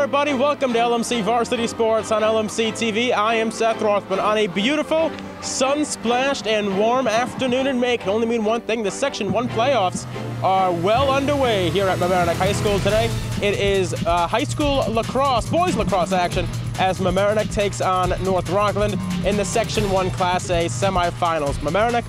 everybody, welcome to LMC Varsity Sports on LMC-TV. I am Seth Rothman on a beautiful, sun-splashed and warm afternoon in May. Can only mean one thing: the Section 1 playoffs are well underway here at Mamaroneck High School today. It is high school lacrosse, boys lacrosse action, as Mamaroneck takes on North Rockland in the Section 1 Class A semifinals. Mamaroneck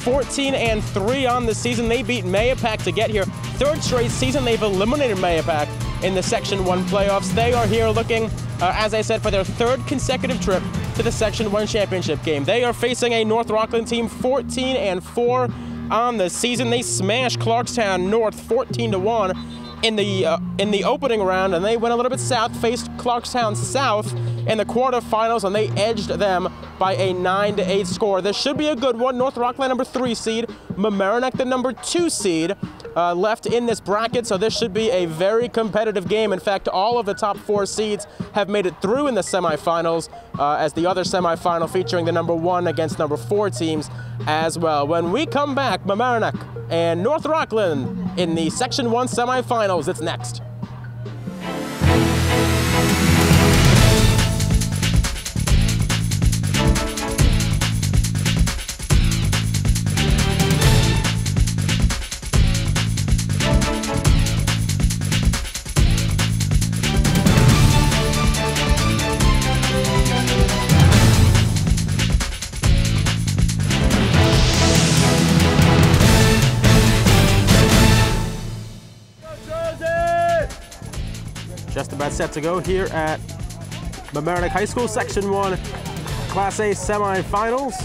14-3 on the season. They beat Mayapack to get here. Third straight season they've eliminated Mayapack in the Section 1 playoffs. They are here looking, as I said, for their third consecutive trip to the Section 1 championship game. They are facing a North Rockland team 14-4 on the season. They smashed Clarkstown North 14-1 in the opening round, and they went a little bit south, faced Clarkstown South in the quarterfinals, and they edged them by a 9-8 score. This should be a good one. North Rockland number 3 seed, Mamaroneck the number 2 seed, left in this bracket, so this should be a very competitive game. In fact, all of the top 4 seeds have made it through in the semifinals, as the other semifinal featuring the number 1 against number 4 teams as well. When we come back, Mamaroneck and North Rockland in the Section 1 semifinals. It's next. Just about set to go here at Mamaroneck High School, Section 1 Class A semifinals.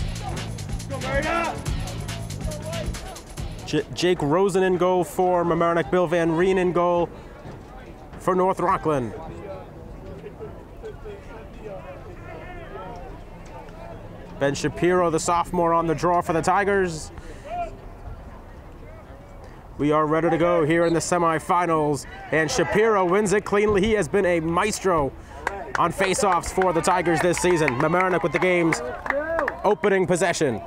Jake Rosen in goal for Mamaroneck, Bill Van Reen in goal for North Rockland. Ben Shapiro, the sophomore, on the draw for the Tigers. We are ready to go here in the semifinals, and Shapiro wins it cleanly. He has been a maestro on face-offs for the Tigers this season. Mamaroneck with the game's opening possession.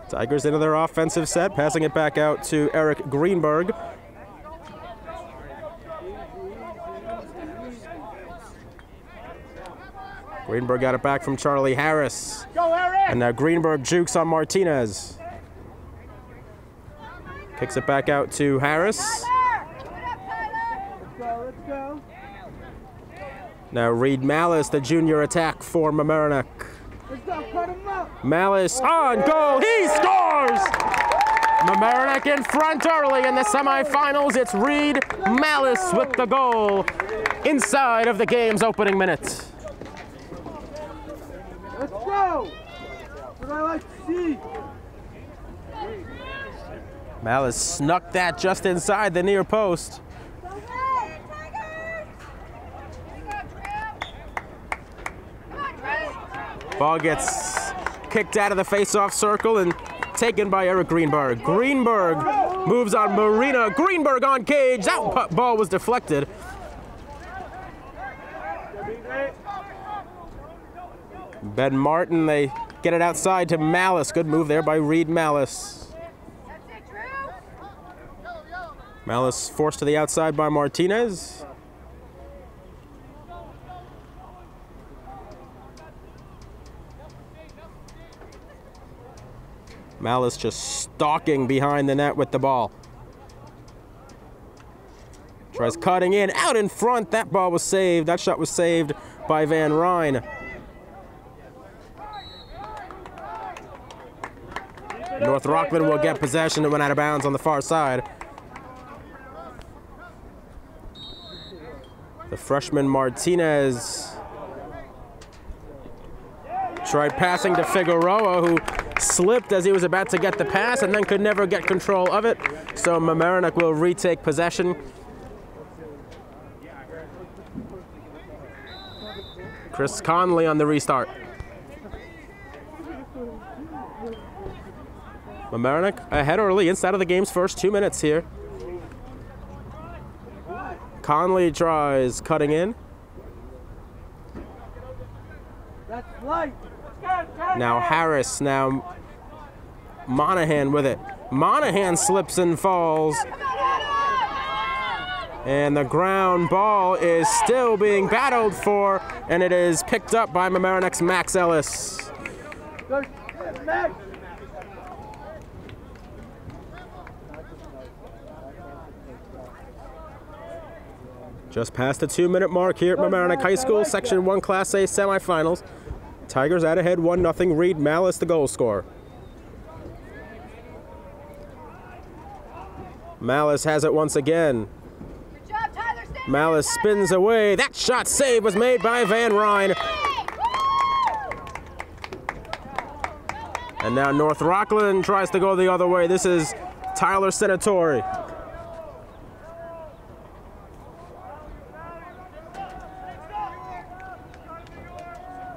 Tigers into their offensive set, passing it back out to Eric Greenberg. Greenberg got it back from Charlie Harris. Go, Eric! And now Greenberg jukes on Martinez. Kicks it back out to Harris. Let's go. Now Reed Malice, the junior attack for Mamaroneck. Let's go, cut him up. Malice on goal, he scores! Mamaroneck in front early in the semifinals. It's Reed Malice with the goal inside of the game's opening minutes. Let's go! What I like to see. Malice snuck that just inside the near post. Ball gets kicked out of the face-off circle and taken by Eric Greenberg. Greenberg moves on Marina. Greenberg on cage. That ball was deflected. Ben Martin, they get it outside to Malice. Good move there by Reed Malice. Malice forced to the outside by Martinez. Malice just stalking behind the net with the ball. Tries cutting in, out in front. That ball was saved. That shot was saved by Van Ryn. North Rockland will get possession. It went out of bounds on the far side. The freshman Martinez tried passing to Figueroa, who slipped as he was about to get the pass and then could never get control of it. So Mamaroneck will retake possession. Chris Conley on the restart. Mamaroneck ahead early inside of the game's first 2 minutes here. Conley tries cutting in. That's light. Now Harris, now Monahan with it. Monahan slips and falls. And the ground ball is still being battled for, and it is picked up by Mamaroneck's Max Ellis. Just past the 2-minute mark here at Mamaroneck High School, Section 1 Class A semifinals. Tigers out ahead 1-0. Reed Malice the goal scorer. Malice has it once again. Malice spins away. That shot save was made by Van Ryn. And now North Rockland tries to go the other way. This is Tyler Senatori.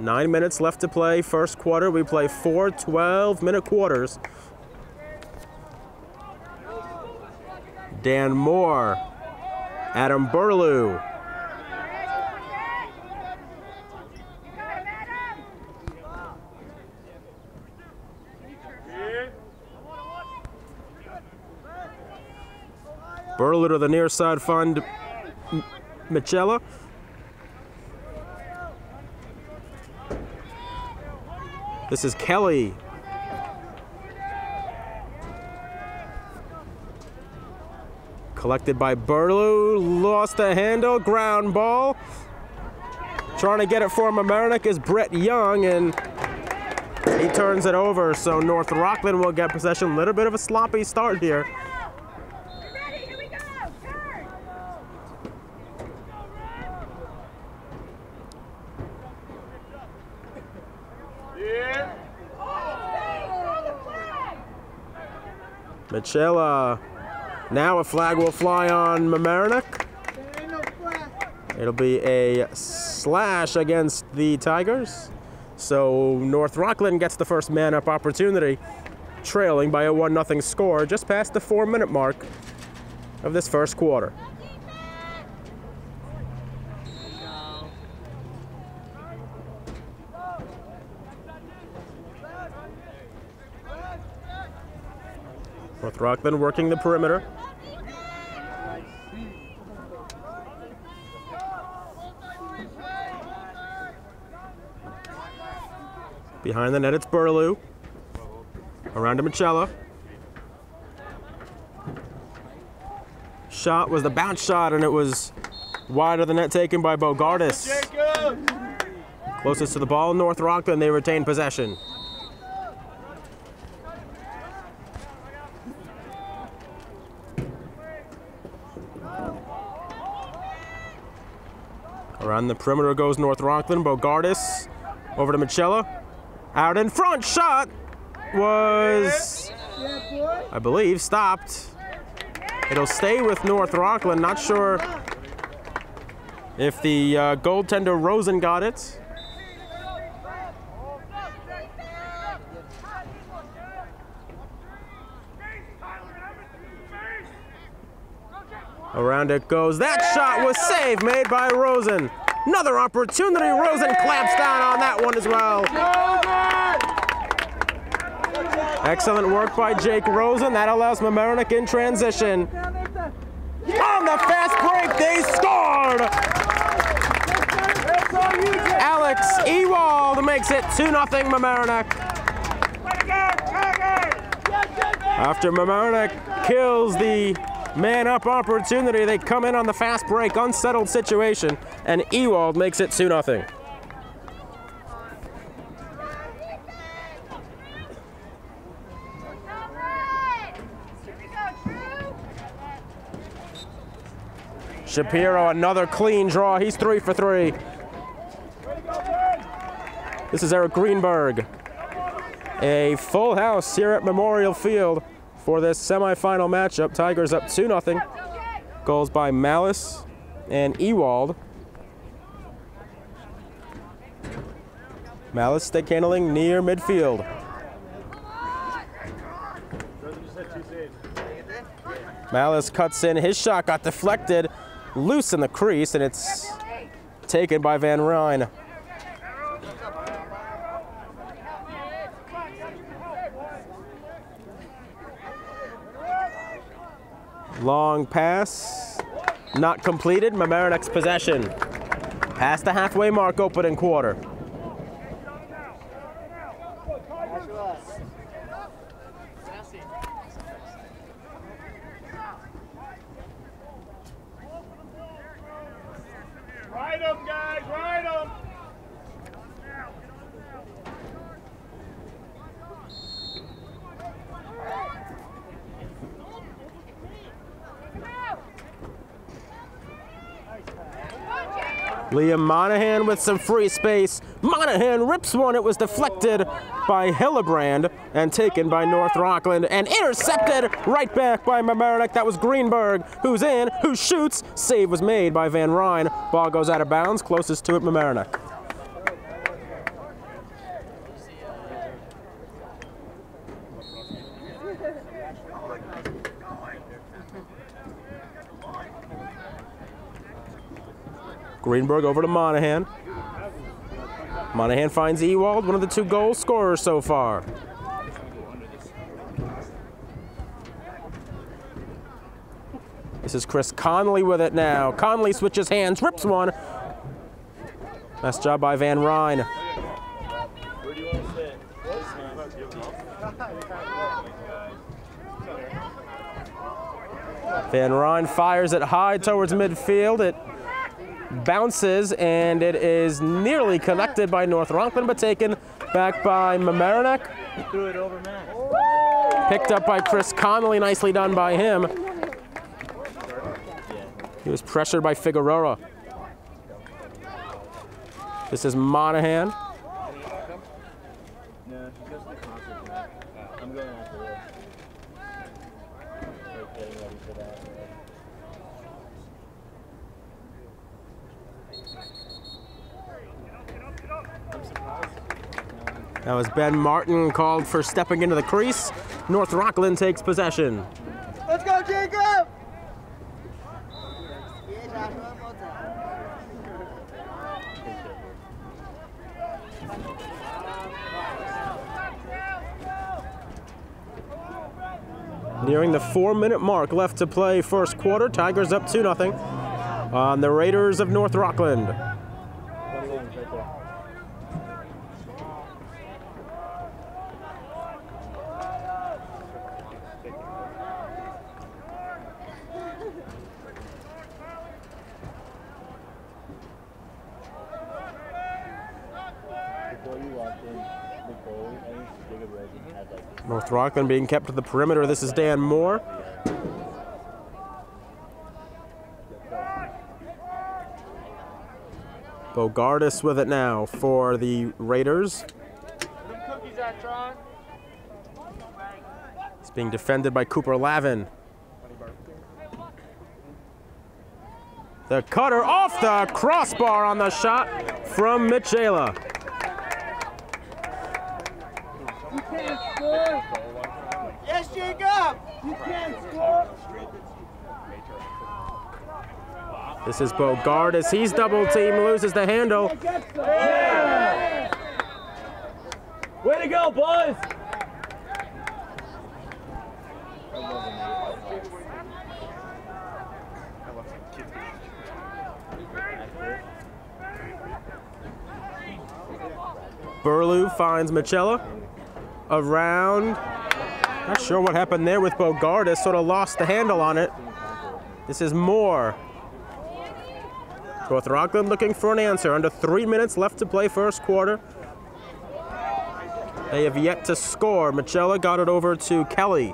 Nine minutes left to play. First quarter, we play 4 12-minute quarters. Dan Moore. Adam Burlew. Burlew to the near side, find Michela. This is Kelly. Collected by Burlew, lost the handle, ground ball. Trying to get it for Mamaroneck is Brett Young, and he turns it over, so North Rockland will get possession. A little bit of a sloppy start here. Ready, here we go, turn. Michela. Now a flag will fly on Mamaroneck. It'll be a slash against the Tigers. So North Rockland gets the first man-up opportunity, trailing by a 1-0 score just past the 4-minute mark of this first quarter. North Rockland working the perimeter. Behind the net, it's Burlew. Around to Michela. Shot was the bounce shot, and it was wide of the net taken by Bogardus. Closest to the ball, North Rockland, they retain possession. Around the perimeter goes North Rockland. Bogardus over to Michela. Out in front, shot was, I believe, stopped. It'll stay with North Rockland. Not sure if the goaltender Rosen got it. Around it goes. That shot was saved, made by Rosen. Another opportunity. Rosen clamps down on that one as well. Excellent work by Jake Rosen. That allows Mamaroneck in transition. On the fast break, they scored! Alex Ewald makes it 2-0 Mamaroneck. After Mamaroneck kills the man-up opportunity, they come in on the fast break, unsettled situation, and Ewald makes it 2-0. Shapiro, another clean draw. He's 3 for 3. This is Eric Greenberg. A full house here at Memorial Field for this semifinal matchup. Tigers up 2-0. Goals by Malice and Ewald. Malice stick handling near midfield. Malice cuts in. His shot got deflected, loose in the crease, and it's taken by Van Ryn. Long pass, not completed. Mamaroneck's possession. Past the halfway mark, opening quarter. Ride them, guys, ride them! Liam Monahan with some free space. Monahan rips one. It was deflected by Hillebrand and taken by North Rockland and intercepted right back by Mamaroneck. That was Greenberg, who's in, who shoots. Save was made by Van Ryn. Ball goes out of bounds. Closest to it, Mamaroneck. Greenberg over to Monahan. Monahan finds Ewald, one of the 2 goal scorers so far. This is Chris Conley with it now. Conley switches hands, rips one. Nice job by Van Ryn. Where do you want to sit? Van Ryn fires it high towards midfield. It bounces, and it is nearly collected by North Rockland, but taken back by Mamaroneck. Threw it over Matt. Picked up by Chris Connolly, nicely done by him. He was pressured by Figueroa. This is Monahan. No, he goes to the concert tonight. I'm going after this. Like getting ready for that. I'm surprised. That was Ben Martin called for stepping into the crease. North Rockland takes possession. Let's go, Jacob! Nearing the 4-minute mark left to play first quarter. Tigers up 2-0 on the Raiders of North Rockland. North Rockland being kept to the perimeter. This is Dan Moore. Bogardus with it now for the Raiders. It's being defended by Cooper Lavin. The cutter off the crossbar on the shot from Michela. You can't score! Yes, Jacob! You can't score! This is Bogardus. He's double teamed, loses the handle. Yeah. Way to go, boys! Burlew finds Michela around. Not sure what happened there with Bogardus. Sort of lost the handle on it. This is Moore. North Rockland looking for an answer. Under 3 minutes left to play first quarter. They have yet to score. Michela got it over to Kelly.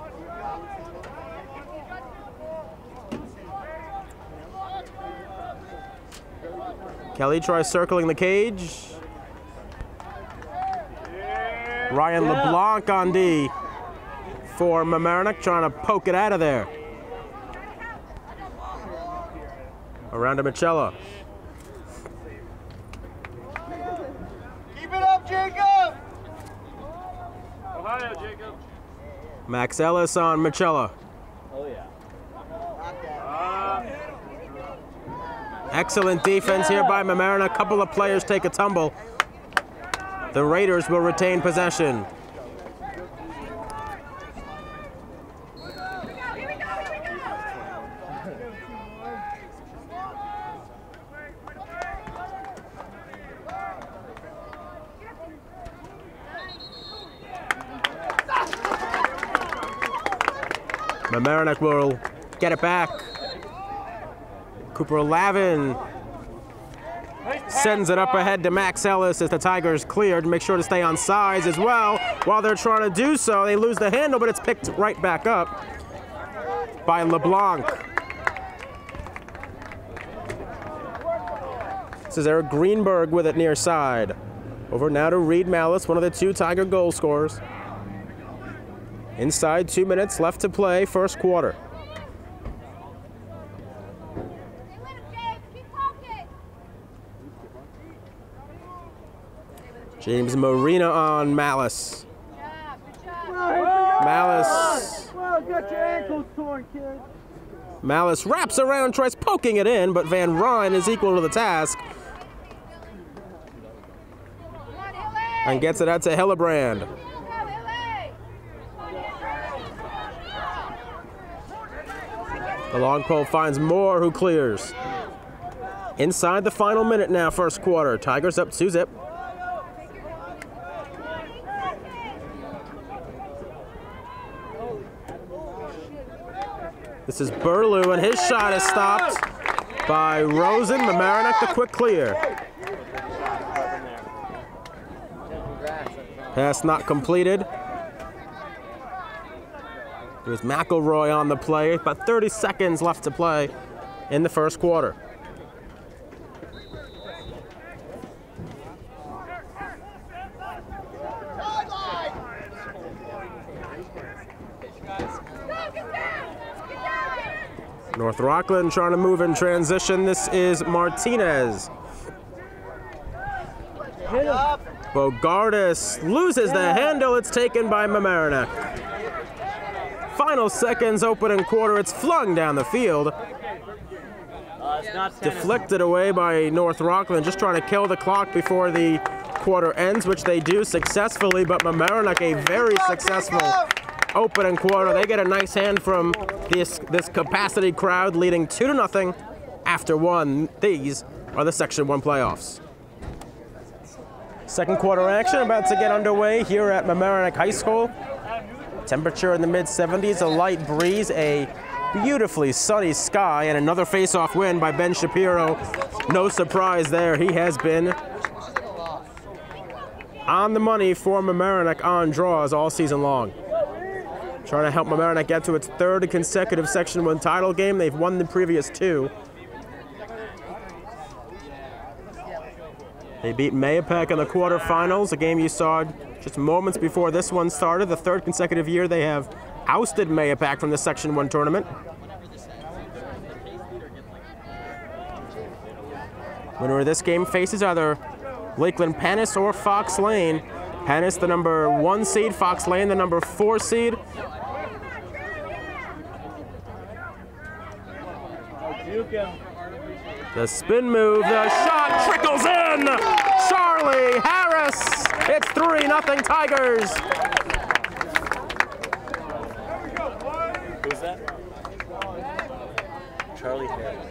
Kelly tries circling the cage. Ryan LeBlanc on D for Mamaroneck, trying to poke it out of there. Around to Michela. Keep it up, Jacob! Ohio, Jacob. Max Ellis on Michela. Oh, yeah. Excellent defense here by Mamaroneck. A couple of players take a tumble. The Raiders will retain possession. Mamaroneck will get it back. Cooper Lavin sends it up ahead to Max Ellis as the Tigers cleared. Make sure to stay on sides as well. While they're trying to do so, they lose the handle, but it's picked right back up by LeBlanc. This is Eric Greenberg with it near side. Over now to Reed Malice, one of the 2 Tiger goal scorers. Inside 2 minutes left to play, first quarter. James Marina on Malice. Malice. Well, got your ankles torn, kid. Malice wraps around, tries poking it in, but Van Ryn is equal to the task. And gets it out to Hillebrand. The long pole finds Moore, who clears. Inside the final minute now, first quarter. Tigers up 2-0. This is Burlew, and his shot is stopped by Rosen. Mamaroneck the quick clear. Pass not completed. It was McElroy on the play. About 30 seconds left to play in the first quarter. North Rockland trying to move in transition. This is Martinez. Bogardus loses the handle. It's taken by Mamaroneck. Final seconds, opening quarter. It's flung down the field. Deflected away by North Rockland, just trying to kill the clock before the quarter ends, which they do successfully, but Mamaroneck a very successful opening quarter. They get a nice hand from this capacity crowd, leading 2-0 after one. These are the Section 1 playoffs. Second quarter action about to get underway here at Mamaroneck High School. Temperature in the mid-70s, a light breeze, a beautifully sunny sky, and another face-off win by Ben Shapiro. No surprise there. He has been on the money for Mamaroneck on draws all season long. Trying to help Mamaroneck get to its 3rd consecutive Section 1 title game. They've won the previous 2. They beat Mayapack in the quarterfinals, a game you saw just moments before this one started. The 3rd consecutive year they have ousted Mayapack from the Section 1 tournament. Winner of this game faces either Lakeland Panis or Fox Lane. Panis the number 1 seed, Fox Lane the number 4 seed. The spin move, the shot trickles in! Charlie Harris! It's 3-0 Tigers! Who's that? Charlie Harris.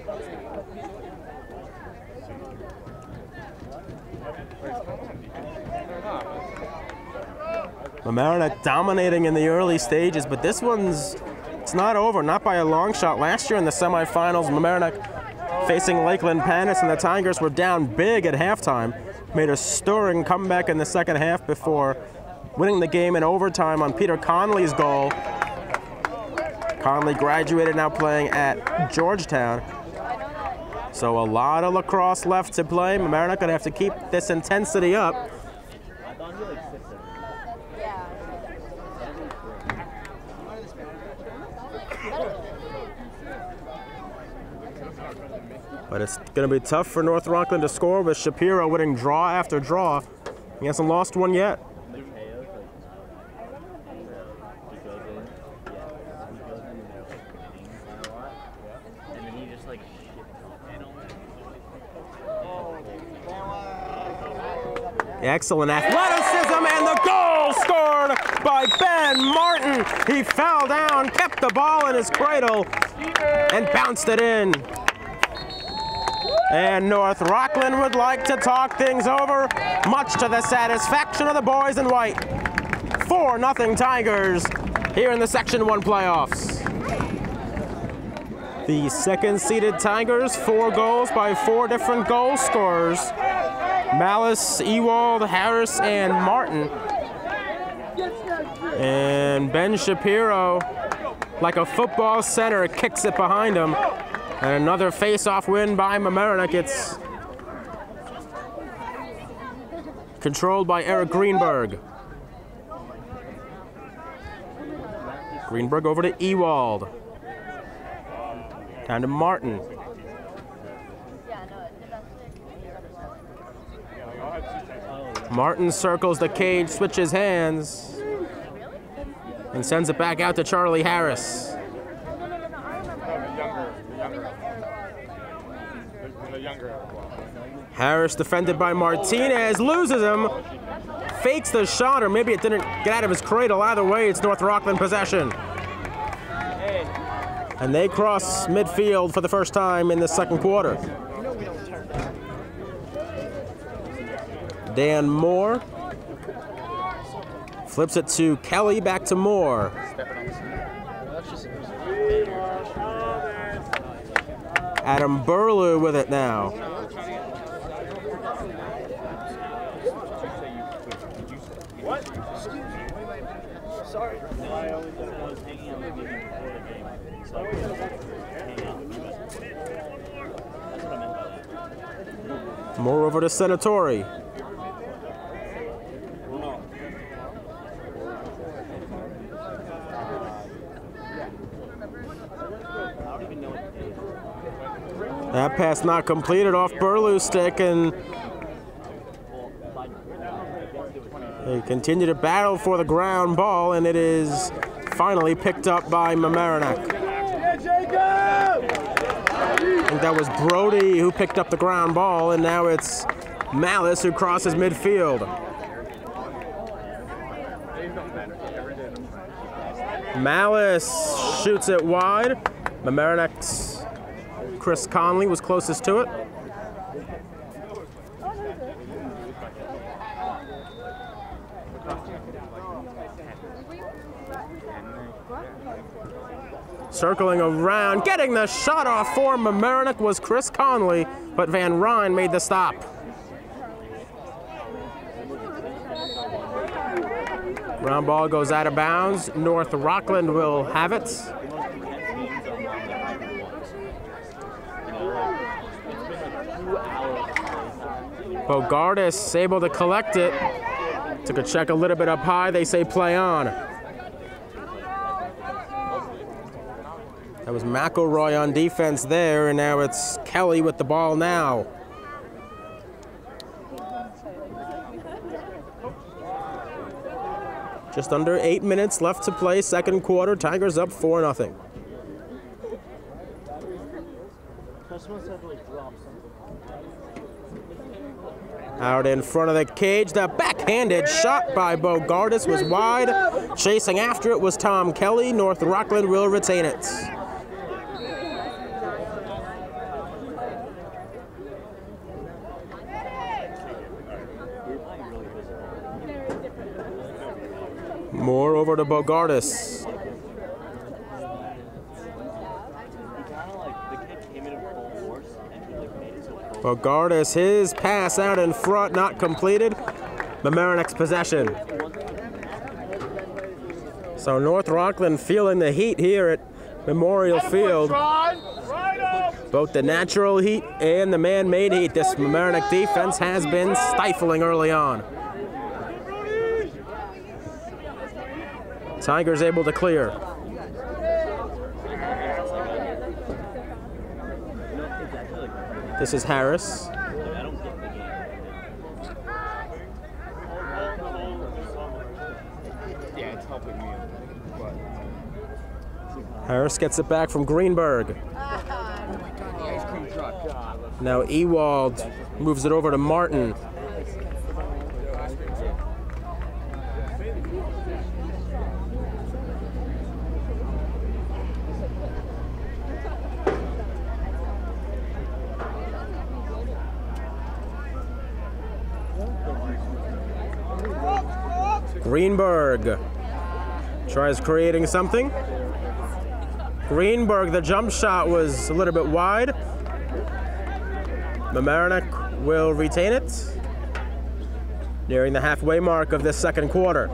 Mamaroneck dominating in the early stages, but this one's, it's not over, not by a long shot. Last year in the semifinals, Mamaroneck facing Lakeland Panis, and the Tigers were down big at halftime. Made a stirring comeback in the second half before winning the game in overtime on Peter Conley's goal. Conley graduated, now playing at Georgetown. So a lot of lacrosse left to play. Mamaroneck gonna have to keep this intensity up. But it's going to be tough for North Rockland to score with Shapiro winning draw after draw. He hasn't lost one yet. Excellent athleticism, and the goal scored by Ben Martin. He fell down, kept the ball in his cradle, and bounced it in. And North Rockland would like to talk things over, much to the satisfaction of the boys in white. 4-0 Tigers here in the Section 1 playoffs. The second-seeded Tigers, 4 goals by 4 different goal scorers. Malice, Ewald, Harris, and Martin. And Ben Shapiro, like a football center, kicks it behind him. And another face-off win by Mamaroneck. It's controlled by Eric Greenberg. Greenberg over to Ewald. Down to Martin. Martin circles the cage, switches hands, and sends it back out to Charlie Harris. Harris defended by Martinez, loses him, fakes the shot, or maybe it didn't get out of his cradle. Either way, it's North Rockland possession. And they cross midfield for the first time in the second quarter. Dan Moore flips it to Kelly, back to Moore. Adam Burlew with it now. Sorry. Moore over to Senatori. That pass not completed off Burlew's stick, and they continue to battle for the ground ball, and it is finally picked up by Mamaroneck. I think that was Brody who picked up the ground ball, and now it's Malice who crosses midfield. Malice shoots it wide. Mamaroneck's Chris Conley was closest to it. Circling around, getting the shot off for Mamaroneck was Chris Conley, but Van Ryn made the stop. Ground ball goes out of bounds. North Rockland will have it. Bogardus able to collect it. Took a check a little bit up high. They say play on. That was McElroy on defense there, and now it's Kelly with the ball now. Just under 8 minutes left to play, second quarter. Tigers up 4-0. Out in front of the cage, the backhanded shot by Bogardus was wide. Chasing after it was Tom Kelly. North Rockland will retain it. Moore over to Bogardus. Bogardus, his pass out in front, not completed. Mamaroneck's possession. So North Rockland feeling the heat here at Memorial Field. Both the natural heat and the man-made heat. This Mamaroneck defense has been stifling early on. Tigers able to clear. This is Harris. Harris gets it back from Greenberg. Now Ewald moves it over to Martin. Greenberg tries creating something. Greenberg, the jump shot was a little bit wide. Mamaroneck will retain it. Nearing the halfway mark of this second quarter.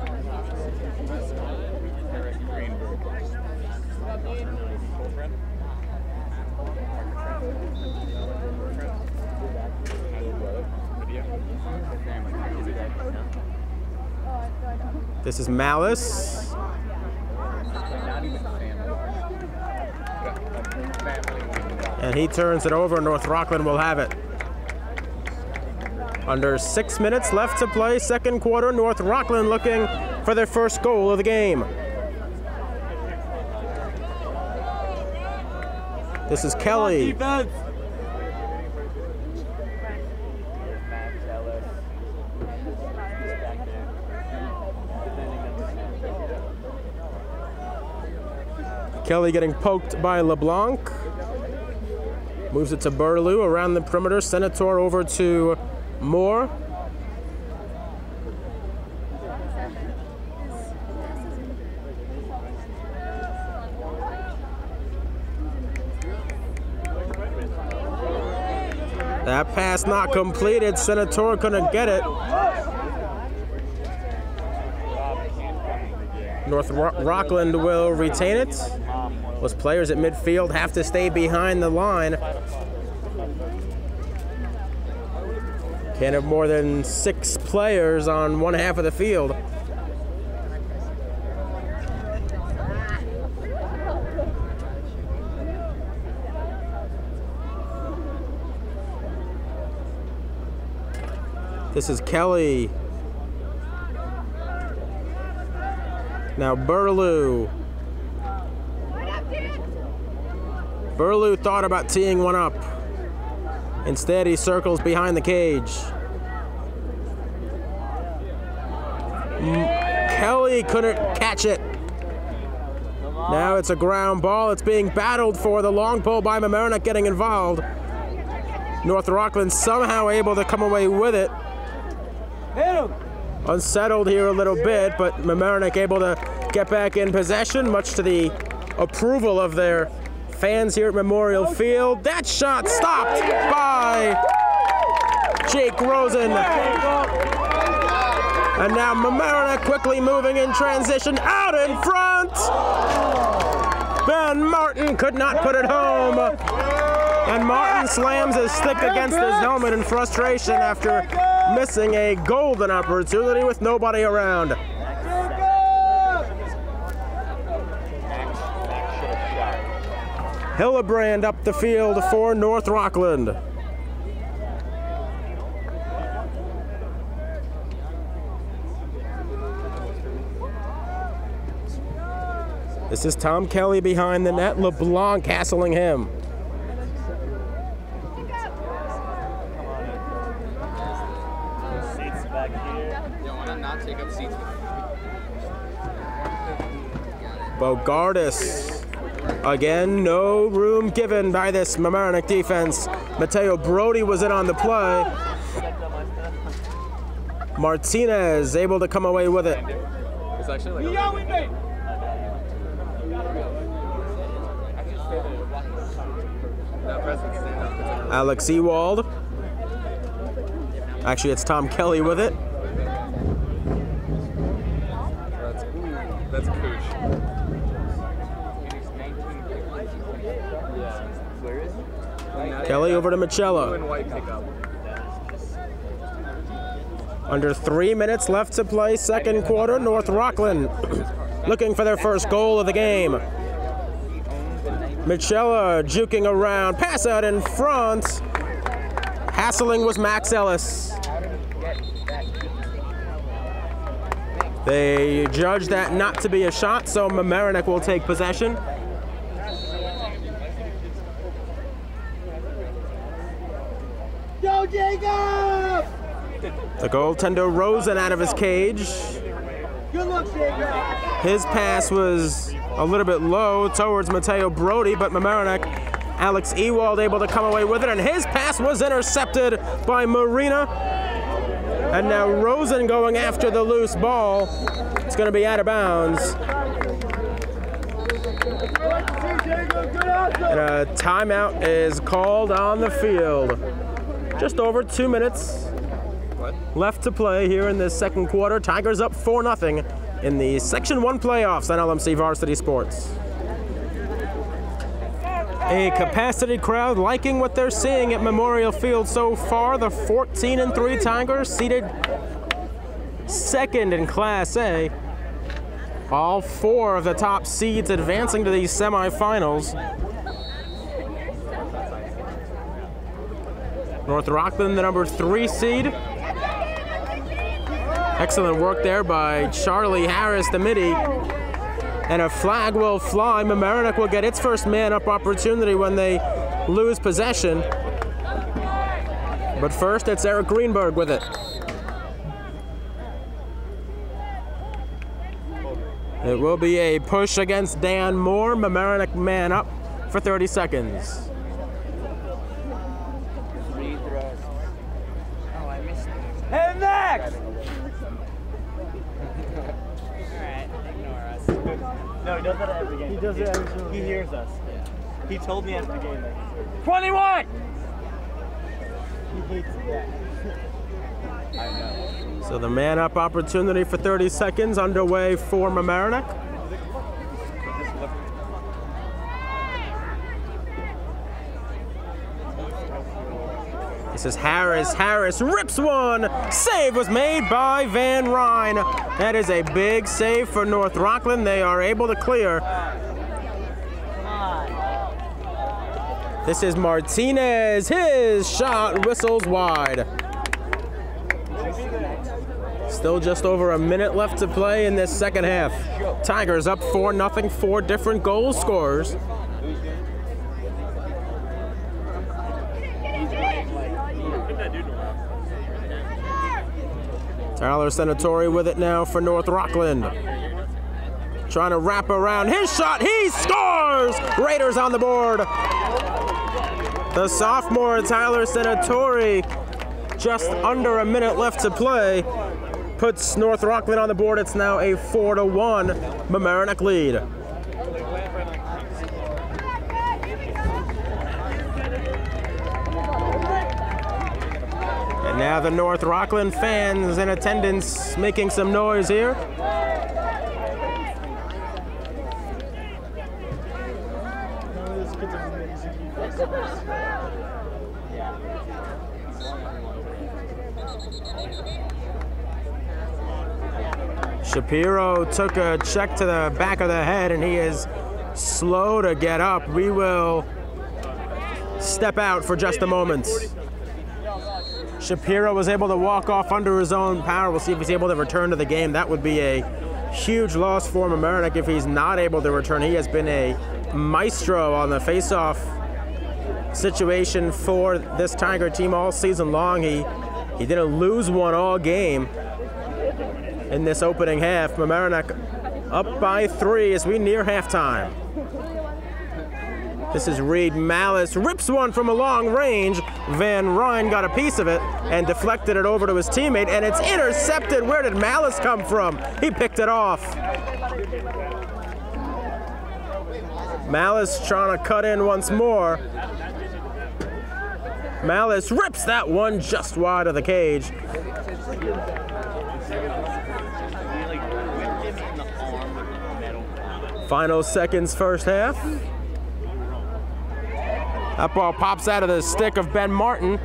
This is Malice. And he turns it over. North Rockland will have it. Under 6 minutes left to play, second quarter. North Rockland looking for their first goal of the game. This is Kelly. Kelly getting poked by LeBlanc. Moves it to Burlew around the perimeter. Senator over to Moore. That pass not completed. Senator couldn't get it. North Rockland will retain it. Those players at midfield have to stay behind the line. Can't have more than 6 players on one half of the field. This is Kelly. Now Burlew. Burlew thought about teeing one up. Instead, he circles behind the cage. Kelly couldn't catch it. Now it's a ground ball. It's being battled for. The long pole by Mamaroneck getting involved. North Rockland somehow able to come away with it. Unsettled here a little bit, but Mamaroneck able to get back in possession, much to the approval of their fans here at Memorial Field. That shot stopped by Jake Rosen. And now Mamaroneck quickly moving in transition out in front. Ben Martin could not put it home. And Martin slams his stick against his helmet in frustration after missing a golden opportunity with nobody around. Hillebrand up the field for North Rockland. This is Tom Kelly behind the net. LeBlanc castling him. Bogardus. Again, no room given by this Mamaroneck defense. Mateo Brody was in on the play. Martinez able to come away with it. It's actually like Alex Ewald. Actually, it's Tom Kelly with it. That's Cooch. Kelly over to Michella. Under 3 minutes left to play, second quarter. North Rockland looking for their first goal of the game. Michella juking around, pass out in front. Hassling was Max Ellis. They judge that not to be a shot, so Mamaroneck will take possession. Go, Jacob! The goaltender Rosen out of his cage. Good luck, Jacob! His pass was a little bit low towards Mateo Brody, but Mamaroneck, Alex Ewald able to come away with it, and his pass was intercepted by Marina. And now Rosen going after the loose ball. It's going to be out of bounds. And a timeout is called on the field. Just over 2 minutes left to play here in this second quarter. Tigers up 4-0 in the Section 1 playoffs on LMC Varsity Sports. A capacity crowd liking what they're seeing at Memorial Field so far. The 14-3 Tigers seated second in Class A. All 4 of the top seeds advancing to these semifinals. North Rockland, the number 3 seed. Excellent work there by Charlie Harris, the midi. And a flag will fly. Mamaroneck will get its first man-up opportunity when they lose possession. But first, it's Eric Greenberg with it. It will be a push against Dan Moore. Mamaroneck man up for 30 seconds. And next! No, he does that at every game. He does it every single He game. hears us. He told me after the game that. 21! He hates that. I know. So the man-up opportunity for 30 seconds underway for Mamaroneck. This is Harris. Harris rips one. Save was made by Van Ryn. That is a big save for North Rockland. They are able to clear. This is Martinez. His shot whistles wide. Still just over a minute left to play in this second half. Tigers up 4-0, 4 different goal scorers. Tyler Senatori with it now for North Rockland. Trying to wrap around his shot. He scores! Raiders on the board. The sophomore Tyler Senatori, just under a minute left to play, puts North Rockland on the board. It's now a 4-1 Mamaroneck lead. And now the North Rockland fans in attendance making some noise here. Shapiro took a check to the back of the head and he is slow to get up. We will step out for just a moment. Shapiro was able to walk off under his own power. We'll see if he's able to return to the game. That would be a huge loss for Mamaroneck if he's not able to return. He has been a maestro on the face-off situation for this Tiger team all season long. He didn't lose one all game in this opening half. Mamaroneck up by 3 as we near halftime. This is Reed Malice, rips one from a long range. Van Ryn got a piece of it and deflected it over to his teammate, and it's intercepted. Where did Malice come from? He picked it off. Malice trying to cut in once more. Malice rips that one just wide of the cage. Final seconds first half. That ball pops out of the stick of Ben Martin.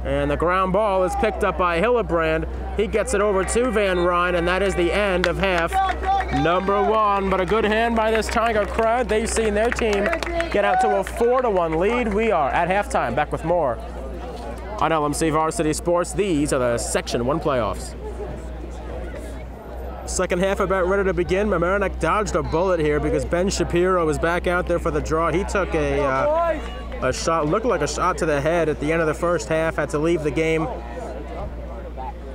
And the ground ball is picked up by Hillebrand. He gets it over to Van Ryn, and that is the end of half number 1. But a good hand by this Tiger crowd. They've seen their team get out to a 4-1 lead. We are at halftime. Back with more on LMC Varsity Sports. These are the Section 1 playoffs. Second half about ready to begin. Mamaroneck dodged a bullet here because Ben Shapiro was back out there for the draw. He took a shot, looked like a shot to the head at the end of the first half, had to leave the game.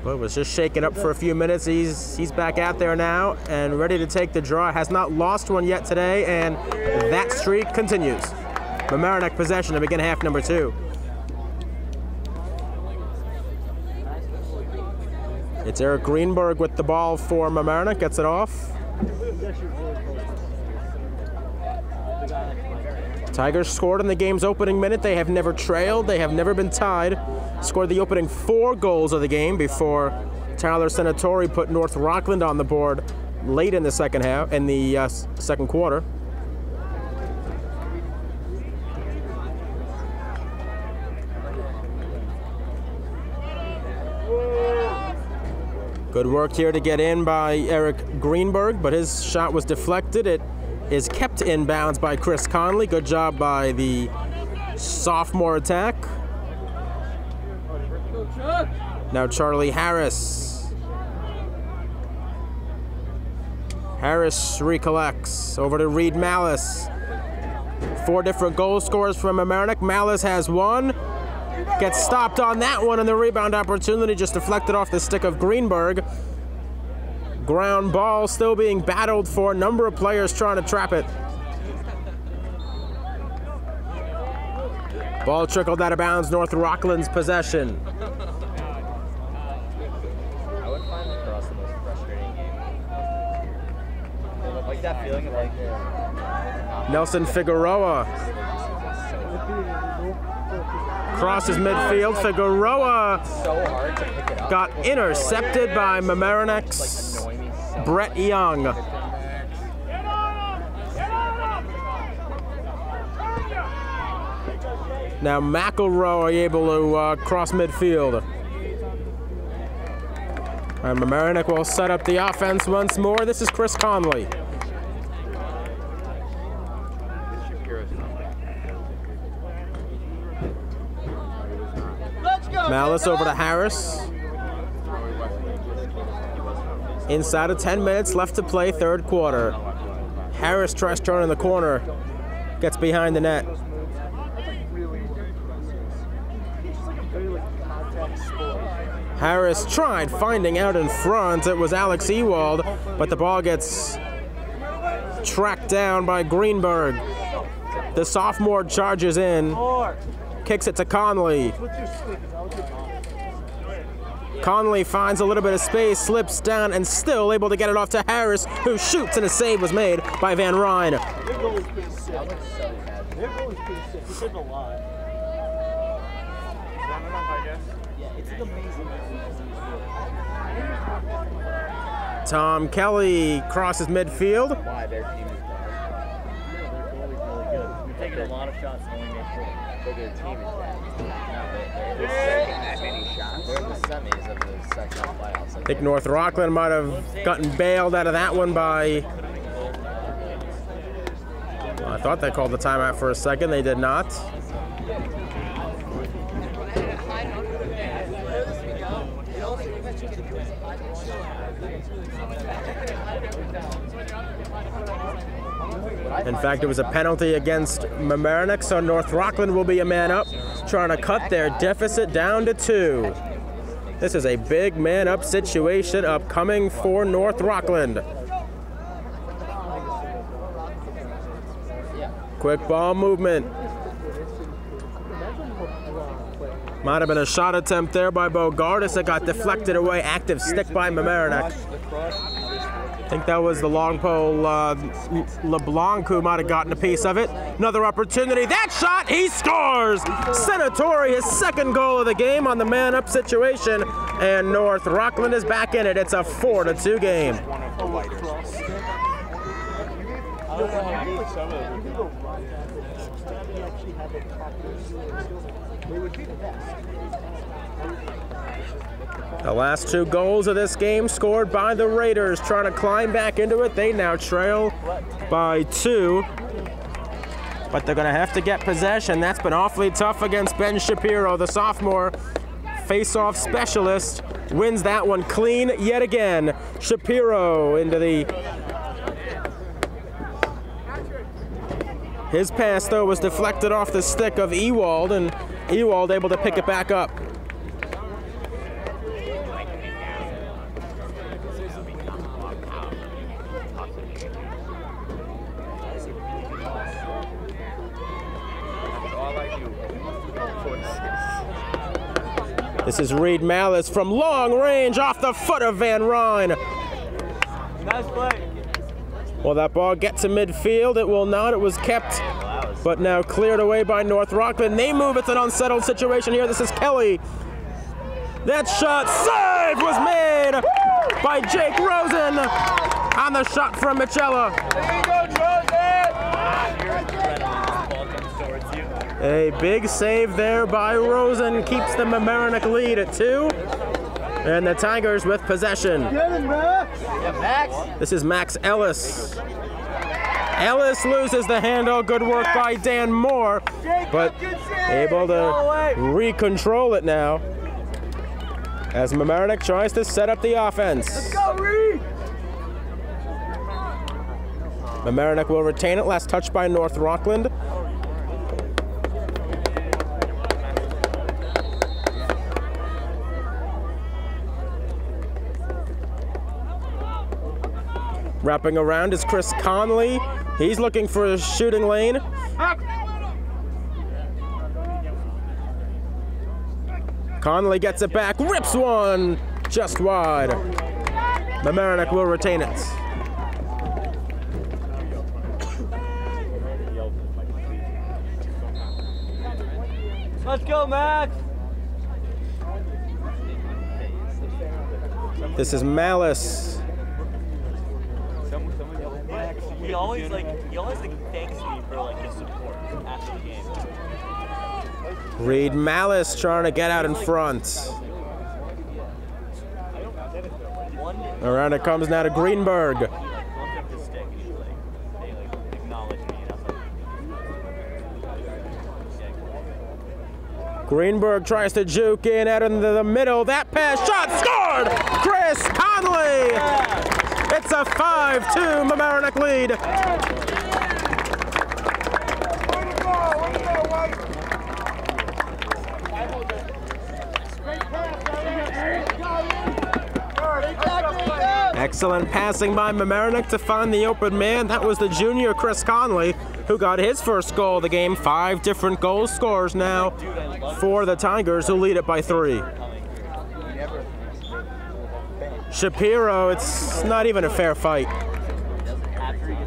But was just shaken up for a few minutes. He's back out there now and ready to take the draw. Has not lost one yet today, and that streak continues. Mamaroneck possession to begin half number 2. It's Eric Greenberg with the ball for Mamaroneck, gets it off. Tigers scored in the game's opening minute. They have never trailed. They have never been tied. Scored the opening 4 goals of the game before Tyler Senatori put North Rockland on the board late in the second half, in the second quarter. Good work here to get in by Eric Greenberg, but his shot was deflected. It is kept in bounds by Chris Conley. Good job by the sophomore attack. Now Charlie Harris. Harris recollects. Over to Reed Malice. 4 different goal scorers from Mamaroneck. Malice has 1. Gets stopped on that one, and the rebound opportunity just deflected off the stick of Greenberg. Ground ball still being battled for. A number of players trying to trap it. Ball trickled out of bounds, North Rockland's possession. I would find lacrosse the most frustrating game. Like that feeling of like Nelson Figueroa crosses midfield. Figueroa so hard to pick it up. got intercepted by Mamaroneck's Brett Young. Now McElroy able to cross midfield. And Mamaroneck will set up the offense once more. This is Chris Conley. Malice over to Harris. Inside of 10 minutes left to play, third quarter. Harris tries turning the corner, gets behind the net. Harris tried finding out in front. It was Alex Ewald, but the ball gets tracked down by Greenberg. The sophomore charges in, kicks it to Conley. Conley finds a little bit of space, slips down, and still able to get it off to Harris, who shoots, and a save was made by Van Ryn. Tom Kelly crosses midfield. Their team is bad. We've taken a lot of shots and only made 4. But their team is bad. They're taking that many shots. They're in the semis of the sectional playoffs. I think North Rockland might have gotten bailed out of that one by... Well, I thought they called the timeout for a second. They did not. In fact, it was a penalty against Mamaroneck, so North Rockland will be a man up, trying to cut their deficit down to 2. This is a big man up situation upcoming for North Rockland. Quick ball movement. Might have been a shot attempt there by Bogardus that got deflected away. Active stick by Mamaroneck. I think that was the long pole LeBlanc who might have gotten a piece of it. Another opportunity. That shot, he scores! Senatori, his second goal of the game on the man-up situation, and North Rockland is back in it. It's a 4-2 game. The last 2 goals of this game scored by the Raiders, trying to climb back into it. They now trail by 2, but they're going to have to get possession. That's been awfully tough against Ben Shapiro, the sophomore face-off specialist. Wins that one clean yet again. Shapiro into the... His pass, though, was deflected off the stick of Ewald, and Ewald able to pick it back up. This is Reed Malice from long range off the foot of Van Ryn. Nice play. Will that ball get to midfield? It will not. It was kept but now cleared away by North Rockland. They move. It's an unsettled situation here. This is Kelly. That shot save was made by Jake Rosen on the shot from Michela. A big save there by Rosen keeps the Mamaroneck lead at 2. And the Tigers with possession. This is Max Ellis. Ellis loses the handle. Good work by Dan Moore, but able to re-control it now as Mamaroneck tries to set up the offense. Let's go, Reed! Mamaroneck will retain it. Last touch by North Rockland. Wrapping around is Chris Conley. He's looking for a shooting lane. Conley gets it back, rips one, just wide. Mamaroneck will retain it. Let's go, Max! This is Malice. He always thanks me for his support after the game. Reed Malice trying to get out in front. Around it comes now to Greenberg. Greenberg tries to juke in out into the middle. That pass shot scored! Chris Conley! It's a 5-2 Mamaroneck lead. Excellent passing by Mamaroneck to find the open man. That was the junior Chris Conley who got his first goal of the game. 5 different goal scores now for the Tigers, who lead it by 3. Shapiro, it's not even a fair fight.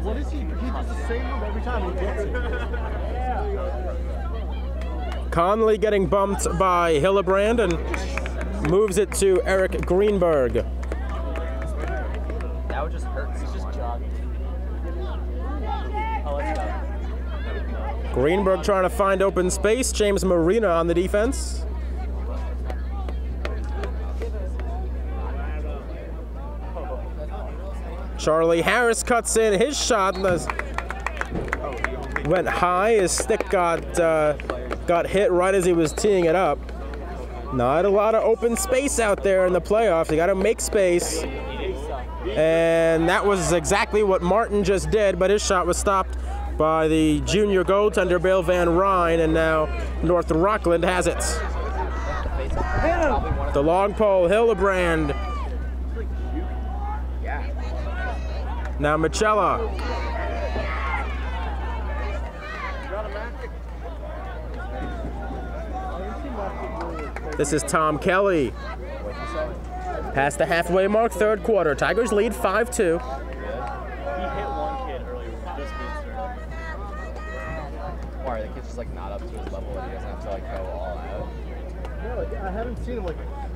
What is he? He does the same move every time he gets it. Conley getting bumped by Hillebrand and moves it to Eric Greenberg. That would just hurt. He's just jogging. Oh, let's go. Greenberg trying to find open space. James Marina on the defense. Charlie Harris cuts in. His shot went high. His stick got hit right as he was teeing it up. Not a lot of open space out there in the playoffs. You got to make space. And that was exactly what Martin just did, but his shot was stopped by the junior goaltender Bill Van Ryn, and now North Rockland has it. The long pole, Hillebrand. Now Michela. This is Tom Kelly. Past the halfway mark, third quarter. Tigers lead 5-2. He hit one kid earlier with this booster. Why, the kid's just not up to his level and he doesn't have to go all out? No, I haven't seen him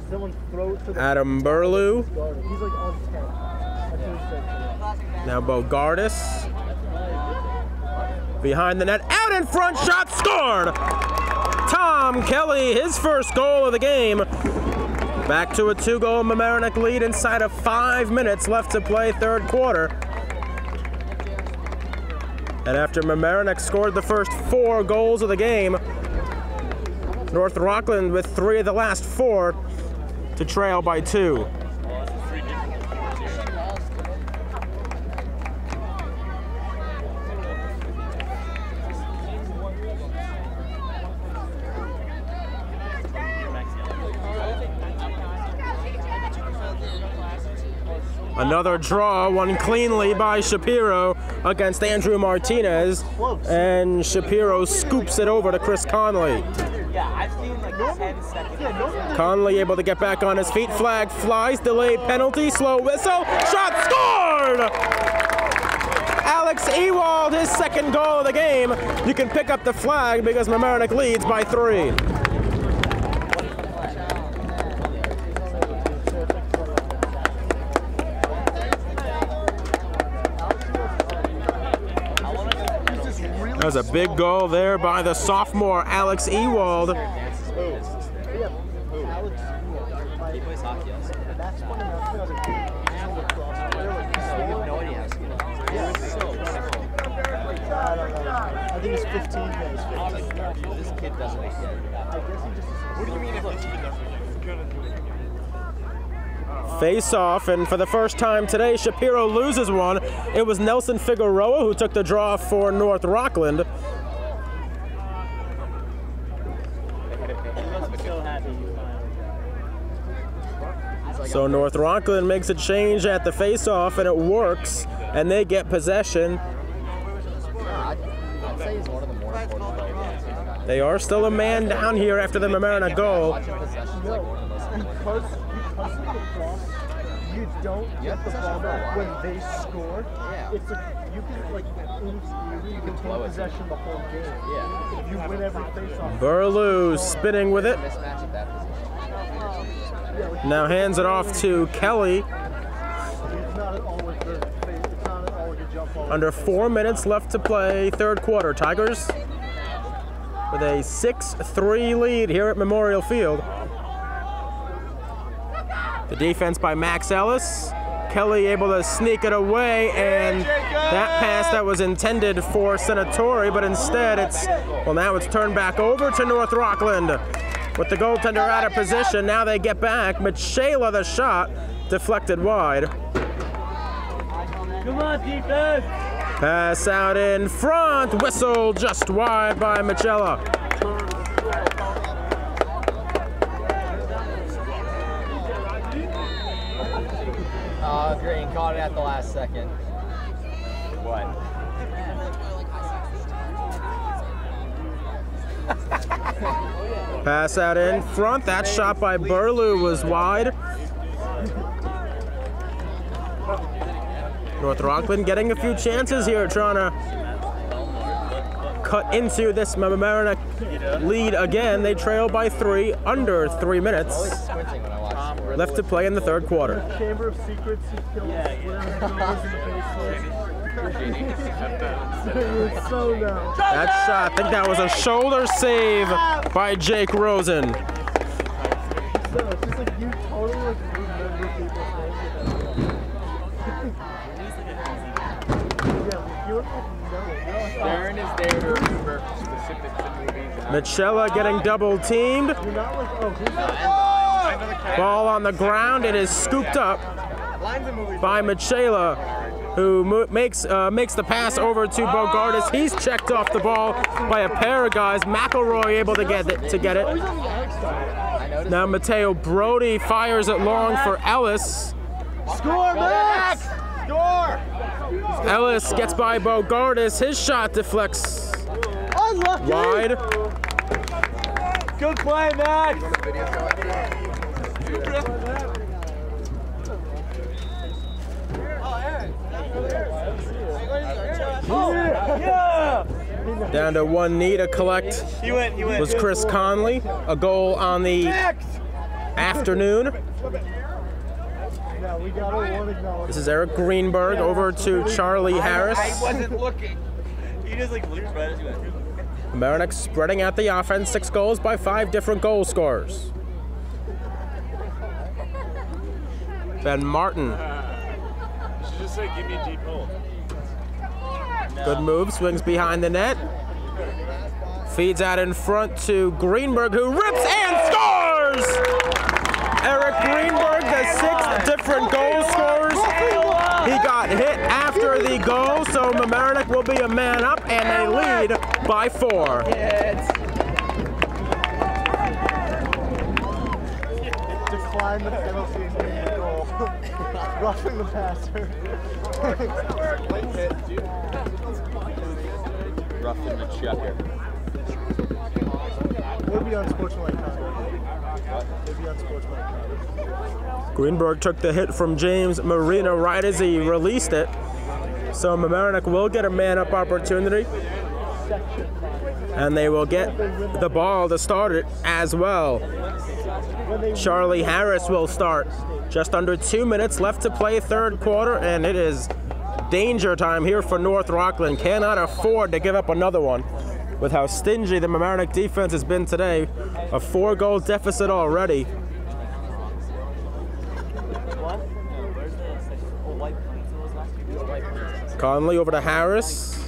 someone throw it to the Adam Burlew. He's on 10. That's what he said. Now Bogardus. Behind the net, out in front, shot scored! Tom Kelly, his first goal of the game. Back to a 2-goal Mamaroneck lead inside of 5 minutes left to play third quarter. And after Mamaroneck scored the first 4 goals of the game, North Rockland with 3 of the last 4 to trail by 2. Another draw, won cleanly by Shapiro against Andrew Martinez, and Shapiro scoops it over to Chris Conley. Yeah, I've seen 10 seconds. Conley able to get back on his feet, flag flies, delayed penalty, slow whistle, shot scored! Alex Ewald, his second goal of the game. You can pick up the flag because Mamaroneck leads by 3. That was a big goal there by the sophomore Alex Ewald. He plays hockey also. I think it's 15 days. This kid doesn't get it. What do you mean if this kid doesn't get it? Face off, and for the first time today, Shapiro loses one. It was Nelson Figueroa who took the draw for North Rockland. So North Rockland makes a change at the face-off, and it works, and they get possession. I'd say he's one of the more important players. They are still a man down here after the Mamaroneck goal. Because of the cross, you don't get the ball back when they score. Yeah. It's you can retain possession the whole game. Yeah. If you win every face-off. Burlew spinning with it. Mismatch at that position. Now hands it off to Kelly. It's not always the it's not always a jump ball. Under 4 minutes left to play, third quarter. Tigers with a 6-3 lead here at Memorial Field. The defense by Max Ellis. Kelly able to sneak it away, and that pass that was intended for Senatori, but instead now it's turned back over to North Rockland. With the goaltender out of position, now they get back. Michela, the shot, deflected wide. Come on, defense! Pass out in front, whistle just wide by Michela. Green caught it at the last second. What? Pass out in front. That shot by Burlew was wide. North Rockland getting a few chances here, trying to cut into this Mamaroneck lead again. They trail by 3, under 3 minutes left to play in the third quarter. Chamber of Secrets, he kills It's so now. That shot, I think that was a shoulder save by Jake Rosen. So it's just like you totally remember people's names. Darren is there to remember specifics of movies. Michela getting double teamed. You're not like, oh, who's that? Ball on the ground. It is scooped up by Michela, who makes the pass over to Bogardus. He's checked off the ball by a pair of guys. McElroy able to get it. Now Mateo Brody fires it long for Ellis. Score, Max! Score! Ellis gets by Bogardus. His shot deflects wide. Good play, Max! Down to one knee to collect was Chris Conley. A goal on the afternoon. This is Eric Greenberg over to Charlie Harris. I wasn't looking. He just like looked right as you went. Mamaroneck spreading out the offense, 6 goals by 5 different goal scorers. Ben Martin. You should just say, give me a deep hole. Good move, swings behind the net. Feeds out in front to Greenberg, who rips and scores! Eric Greenberg, the 6th different goal scorers. He got hit after the goal, so Mamaroneck will be a man up, and they lead by 4. Decline the penalty and getting the goal. Roughing the passer. Roughing the checker. We'll be unsportsmanlike conduct. We'll be unsportsmanlike conduct. Greenberg took the hit from James Marina right as he released it. So Mamaroneck will get a man-up opportunity, and they will get the ball to start it as well. Charlie Harris will start. Just under 2 minutes left to play third quarter, and it is danger time here for North Rockland. Cannot afford to give up another one with how stingy the Mamaroneck defense has been today. A 4-goal deficit already. Conley over to Harris.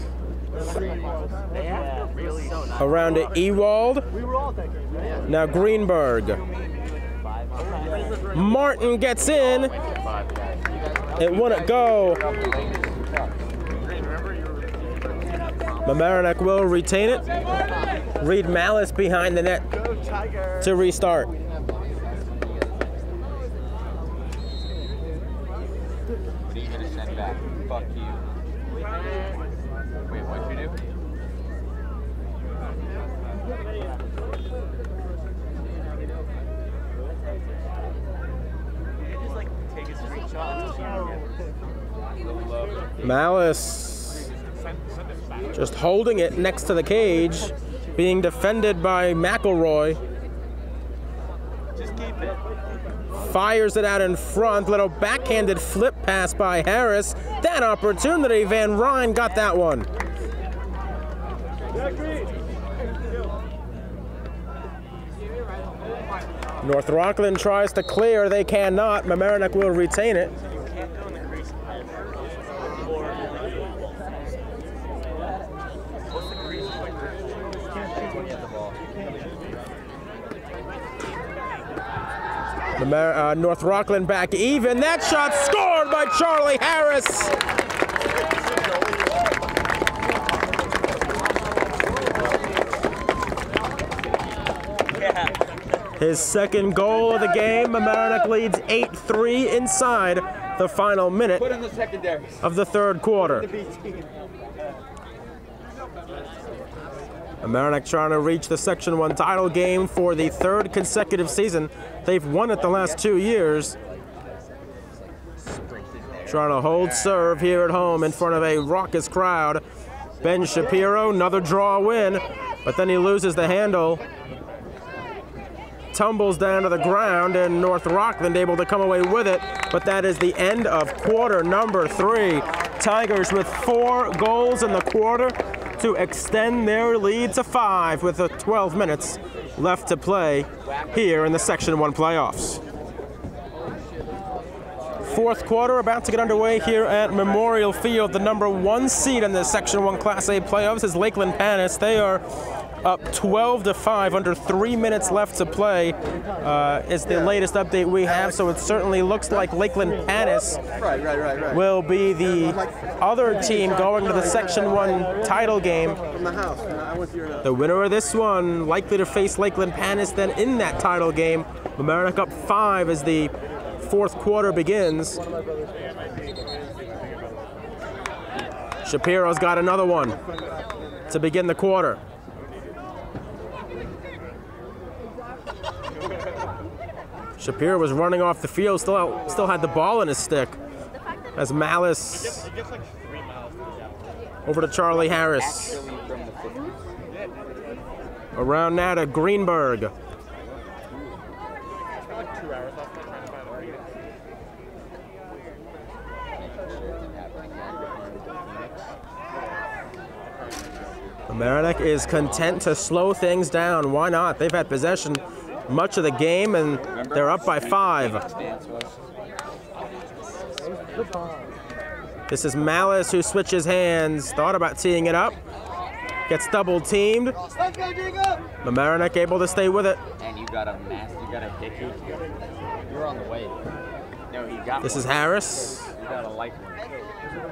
Around to Ewald. Now Greenberg. Martin gets in. It wouldn't go. Mamaroneck will retain it. Reed Malice behind the net to restart. What are you gonna send back? Fuck you. Wait, what'd you do? Malice just holding it next to the cage, being defended by McElroy. Fires it out in front, little backhanded flip pass by Harris. That opportunity, Van Ryn got that one. North Rockland tries to clear, they cannot. Mamaroneck will retain it. North Rockland back even. That shot scored by Charlie Harris. His second goal of the game. Mamaroneck leads 8-3 inside the final minute of the third quarter. Mamaroneck trying to reach the Section 1 title game for the third consecutive season. They've won it the last 2 years. Trying to hold serve here at home in front of a raucous crowd. Ben Shapiro, another draw win, but then he loses the handle. Tumbles down to the ground, and North Rockland able to come away with it, but that is the end of quarter number 3. Tigers with 4 goals in the quarter to extend their lead to 5 with 12 minutes left to play here in the Section 1 playoffs. Fourth quarter about to get underway here at Memorial Field. The number 1 seed in the Section 1 Class A playoffs is Lakeland Panis. They are up 12-5, under 3 minutes left to play is the latest update we have, so it certainly looks like Lakeland Panis will be the other team going to the Section 1 title game. The winner of this one likely to face Lakeland Panis then in that title game. Mamaroneck up 5 as the fourth quarter begins. Shapiro's got another one to begin the quarter. Shapiro was running off the field, still had the ball in his stick as Malice over to Charlie Harris. Around now to Greenberg. Mamaroneck is content to slow things down. Why not? They've had possession much of the game, and they're up by 5. This is Malice who switches hands. Thought about teeing it up. Gets double teamed. Mamaroneck able to stay with it. And you got a hickey. You're on the way. No, he got This is Harris. You got a light one.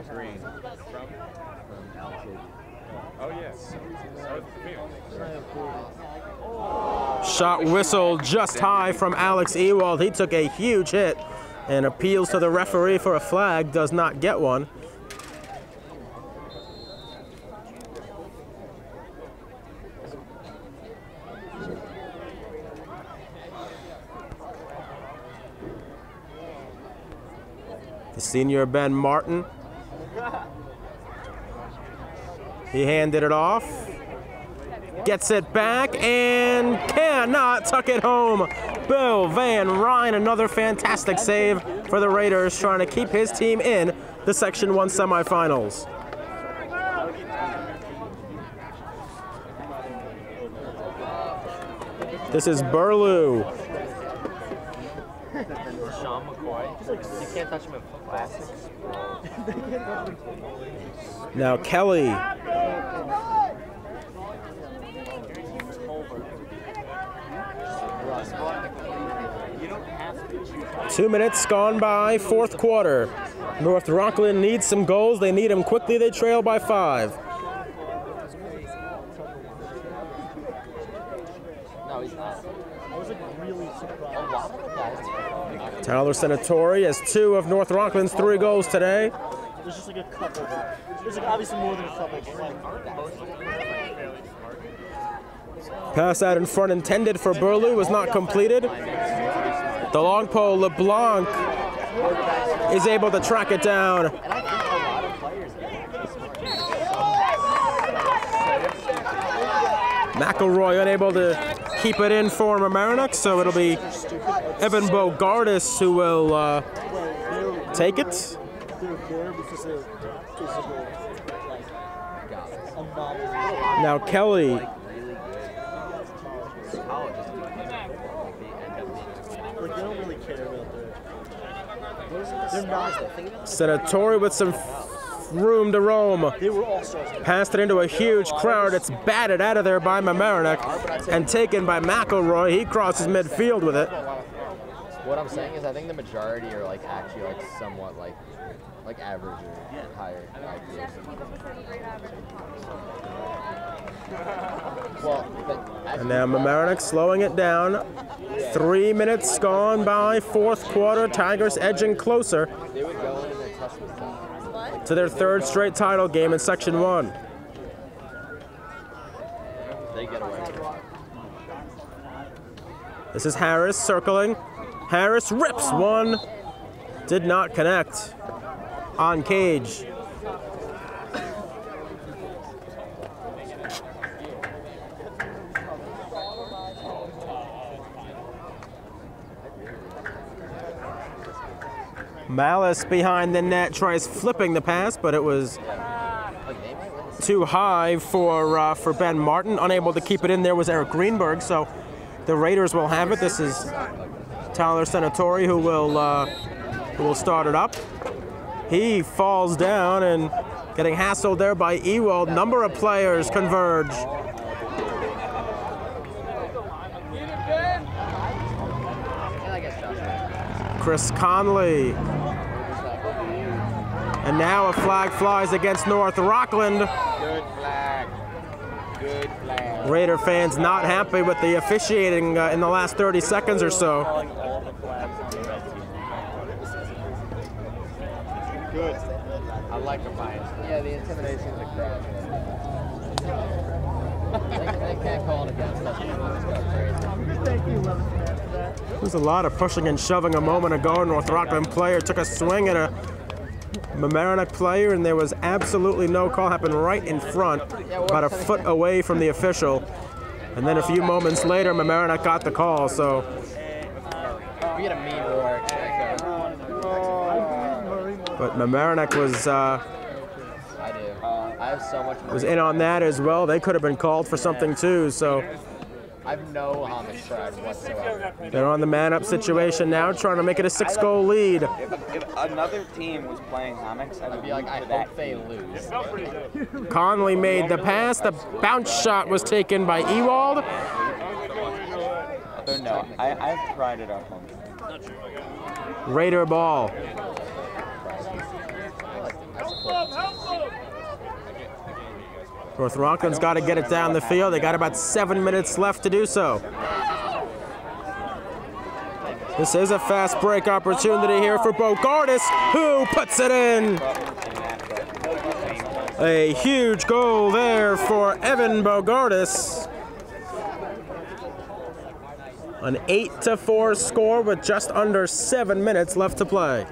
Green. From LMC. Oh, yes. Shot whistle just high from Alex Ewald. He took a huge hit and appeals to the referee for a flag. Does not get one. The senior Ben Martin He handed it off. Gets it back and cannot tuck it home. Bill Van Ryn, another fantastic save for the Raiders, trying to keep his team in the Section 1 semifinals. This is Burlew. Sean McCoy. You can't touch him in football. Now Kelly. You don't have to choose. 2 minutes gone by, fourth quarter. North Rockland needs some goals. They need them quickly. They trail by 5. No, he's not. I was like really surprised. Tyler Senatori has 2 of North Rockland's 3 goals today. There's just like a couple. There's like obviously more than a couple. But like, Pass out in front intended for Burlew was not completed. The long pole, LeBlanc is able to track it down. And I think a lot of players get McElroy unable to keep it in for Mamaroneck, so it'll be Evan Bogardus who will take it. they're there because they're physical, like, anomalies. Now Kelly. Like, they don't really care about they're not. Senatori with some room to roam. They were all stars. Passed it into a huge crowd. It's batted out of there by Mamaroneck and taken by McElroy. He crosses midfield with it. What I'm saying is, I think the majority are like actually like somewhat like average or higher IQs. Well, And now Mamaroneck slowing it down. 3 minutes gone by, fourth quarter. Tigers edging closer they would go in and their test was to their 3rd straight title game in Section 1. they get away with it. This is Harris circling. Harris rips one. Did not connect on cage. Malice behind the net tries flipping the pass, but it was too high for Ben Martin. Unable to keep it in there was Eric Greenberg, so the Raiders will have it. This is Tyler Senatori who will start it up. He falls down and getting hassled there by Ewald. Number of players converge. Chris Conley. And now a flag flies against North Rockland. Good flag. Good flag. Raider fans not happy with the officiating in the last 30 seconds or so. Good. I like the bias. Yeah, the intimidation of the crowd. They can't call it against us. Thank you, 11th man, for that. There was a lot of pushing and shoving a moment ago. North Rockland player took a swing at a Mamaroneck player, and there was absolutely no call. Happened right in front, about a foot away from the official. And then a few moments later, Mamaroneck got the call. So We had a mean war. but Mamaroneck was I do. I have so much. was in on that as well. They could have been called for something too. So I have no homage pride whatsoever. they're on the man-up situation now, trying to make it a 6-goal lead. If another team was playing Homix, I would I'd be like, I hope they lose. Conley made the pass. The bounce shot was taken by Ewald. So no, I've tried it at home. Raider ball. North Rockland's got to get it down the field. They got about 7 minutes left to do so. This is a fast break opportunity here for Bogardus, who puts it in. A huge goal there for Evan Bogardus. An 8-4 score with just under 7 minutes left to play.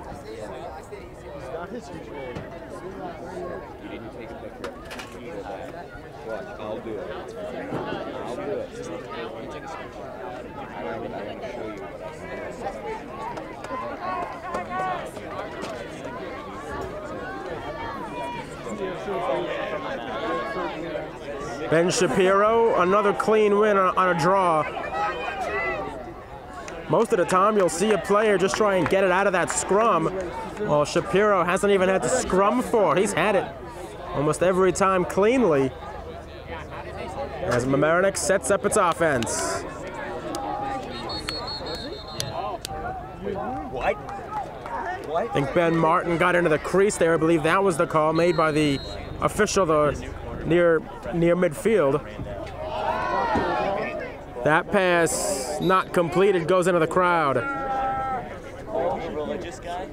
Ben Shapiro, another clean win on a draw. Most of the time, you'll see a player just try and get it out of that scrum. Well, Shapiro hasn't even had to scrum for. He's had it almost every time cleanly. As Mamaroneck sets up its offense. What? I think Ben Martin got into the crease there. I believe that was the call made by the official near midfield. That pass not completed goes into the crowd. Religious guy?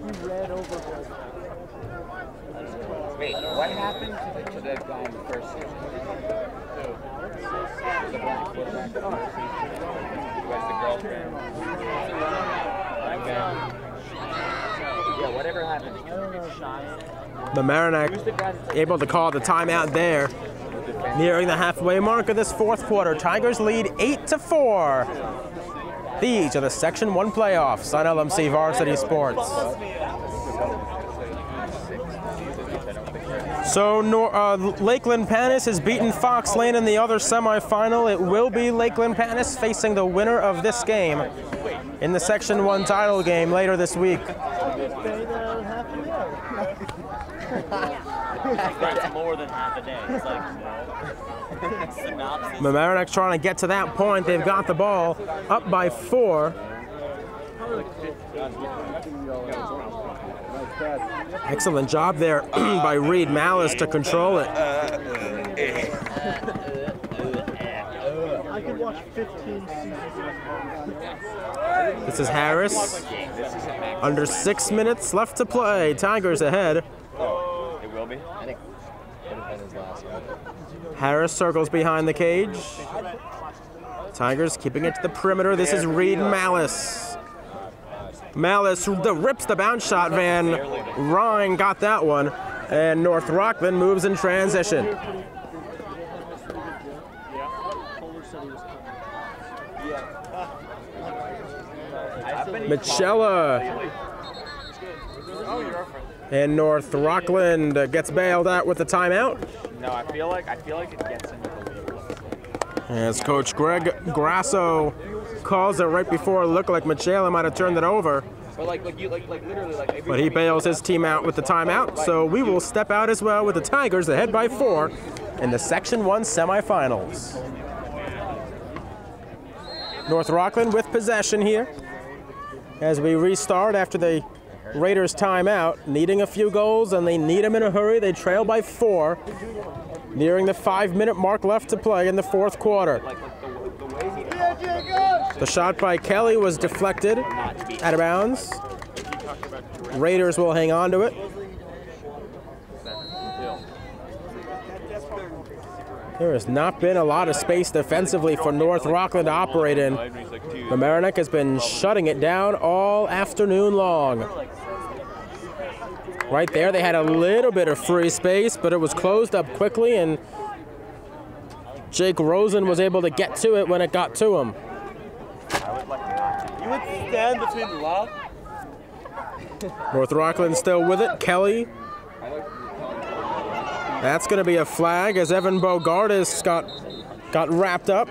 Wait, what happened to the guy in the first season? The black quarterback? Who has the girlfriend? Okay. Yeah, whatever happened? Mamaroneck able to call the timeout there. Nearing the halfway mark of this fourth quarter, Tigers lead 8-4. These are the Section 1 playoffs on LMC Varsity Sports. So Lakeland Panis has beaten Fox Lane in the other semifinal. It will be Lakeland Panis facing the winner of this game in the Section 1 title game later this week. That's more than half a day. It's like synopsis. Mamaroneck trying to get to that point. They've got the ball up by 4. Excellent job there by Reed Malice to control it. I could watch 15 seasons. This is Harris. Under 6 minutes left to play. Tigers ahead. It will be? I think it would have been his last one. Harris circles behind the cage. Tigers keeping it to the perimeter. This is Reed Malice. Malice rips the bounce shot. Van Ryn got that one. And North Rockland moves in transition. Michella. And North Rockland gets bailed out with the timeout. No, I feel like it gets into the lead. As Coach Greg Grasso calls it right before it looked like Michela might have turned it over. But literally, But he bails his team out with the timeout, so we will step out as well with the Tigers ahead by 4 in the Section 1 semifinals. North Rockland with possession here as we restart after the Raiders timeout, needing a few goals, and they need them in a hurry. They trail by 4, nearing the 5-minute mark left to play in the fourth quarter. The shot by Kelly was deflected out of bounds. Raiders will hang on to it. There has not been a lot of space defensively for North Rockland to operate in. Mamaroneck has been shutting it down all afternoon long. Right there, they had a little bit of free space, but it was closed up quickly, and Jake Rosen was able to get to it when it got to him. You would stand between love. North Rockland still with it. Kelly. That's going to be a flag as Evan Bogardus got wrapped up.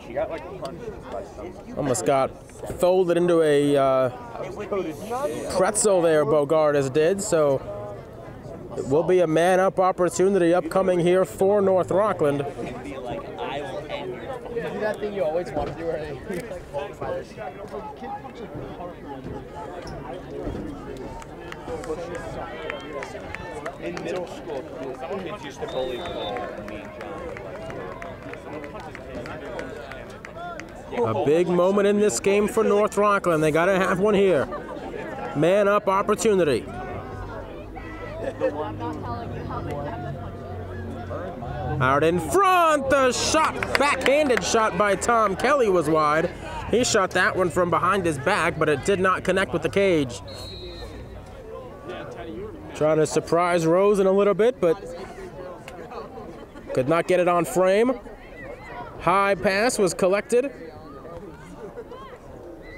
she got like punched by someone. Almost got folded into a pretzel there, Bogardus did, so it will be a man-up opportunity upcoming here for North Rockland. Be like, I will end your You do that thing you always want to do, where you like hold by this. In middle school, some kids used to bully me and John. A big moment in this game for North Rockland. They got to have one here. Man-up opportunity. Out in front, the shot, backhanded shot by Tom Kelly was wide. He shot that one from behind his back, but it did not connect with the cage. Trying to surprise Rosen a little bit, but could not get it on frame. High pass was collected.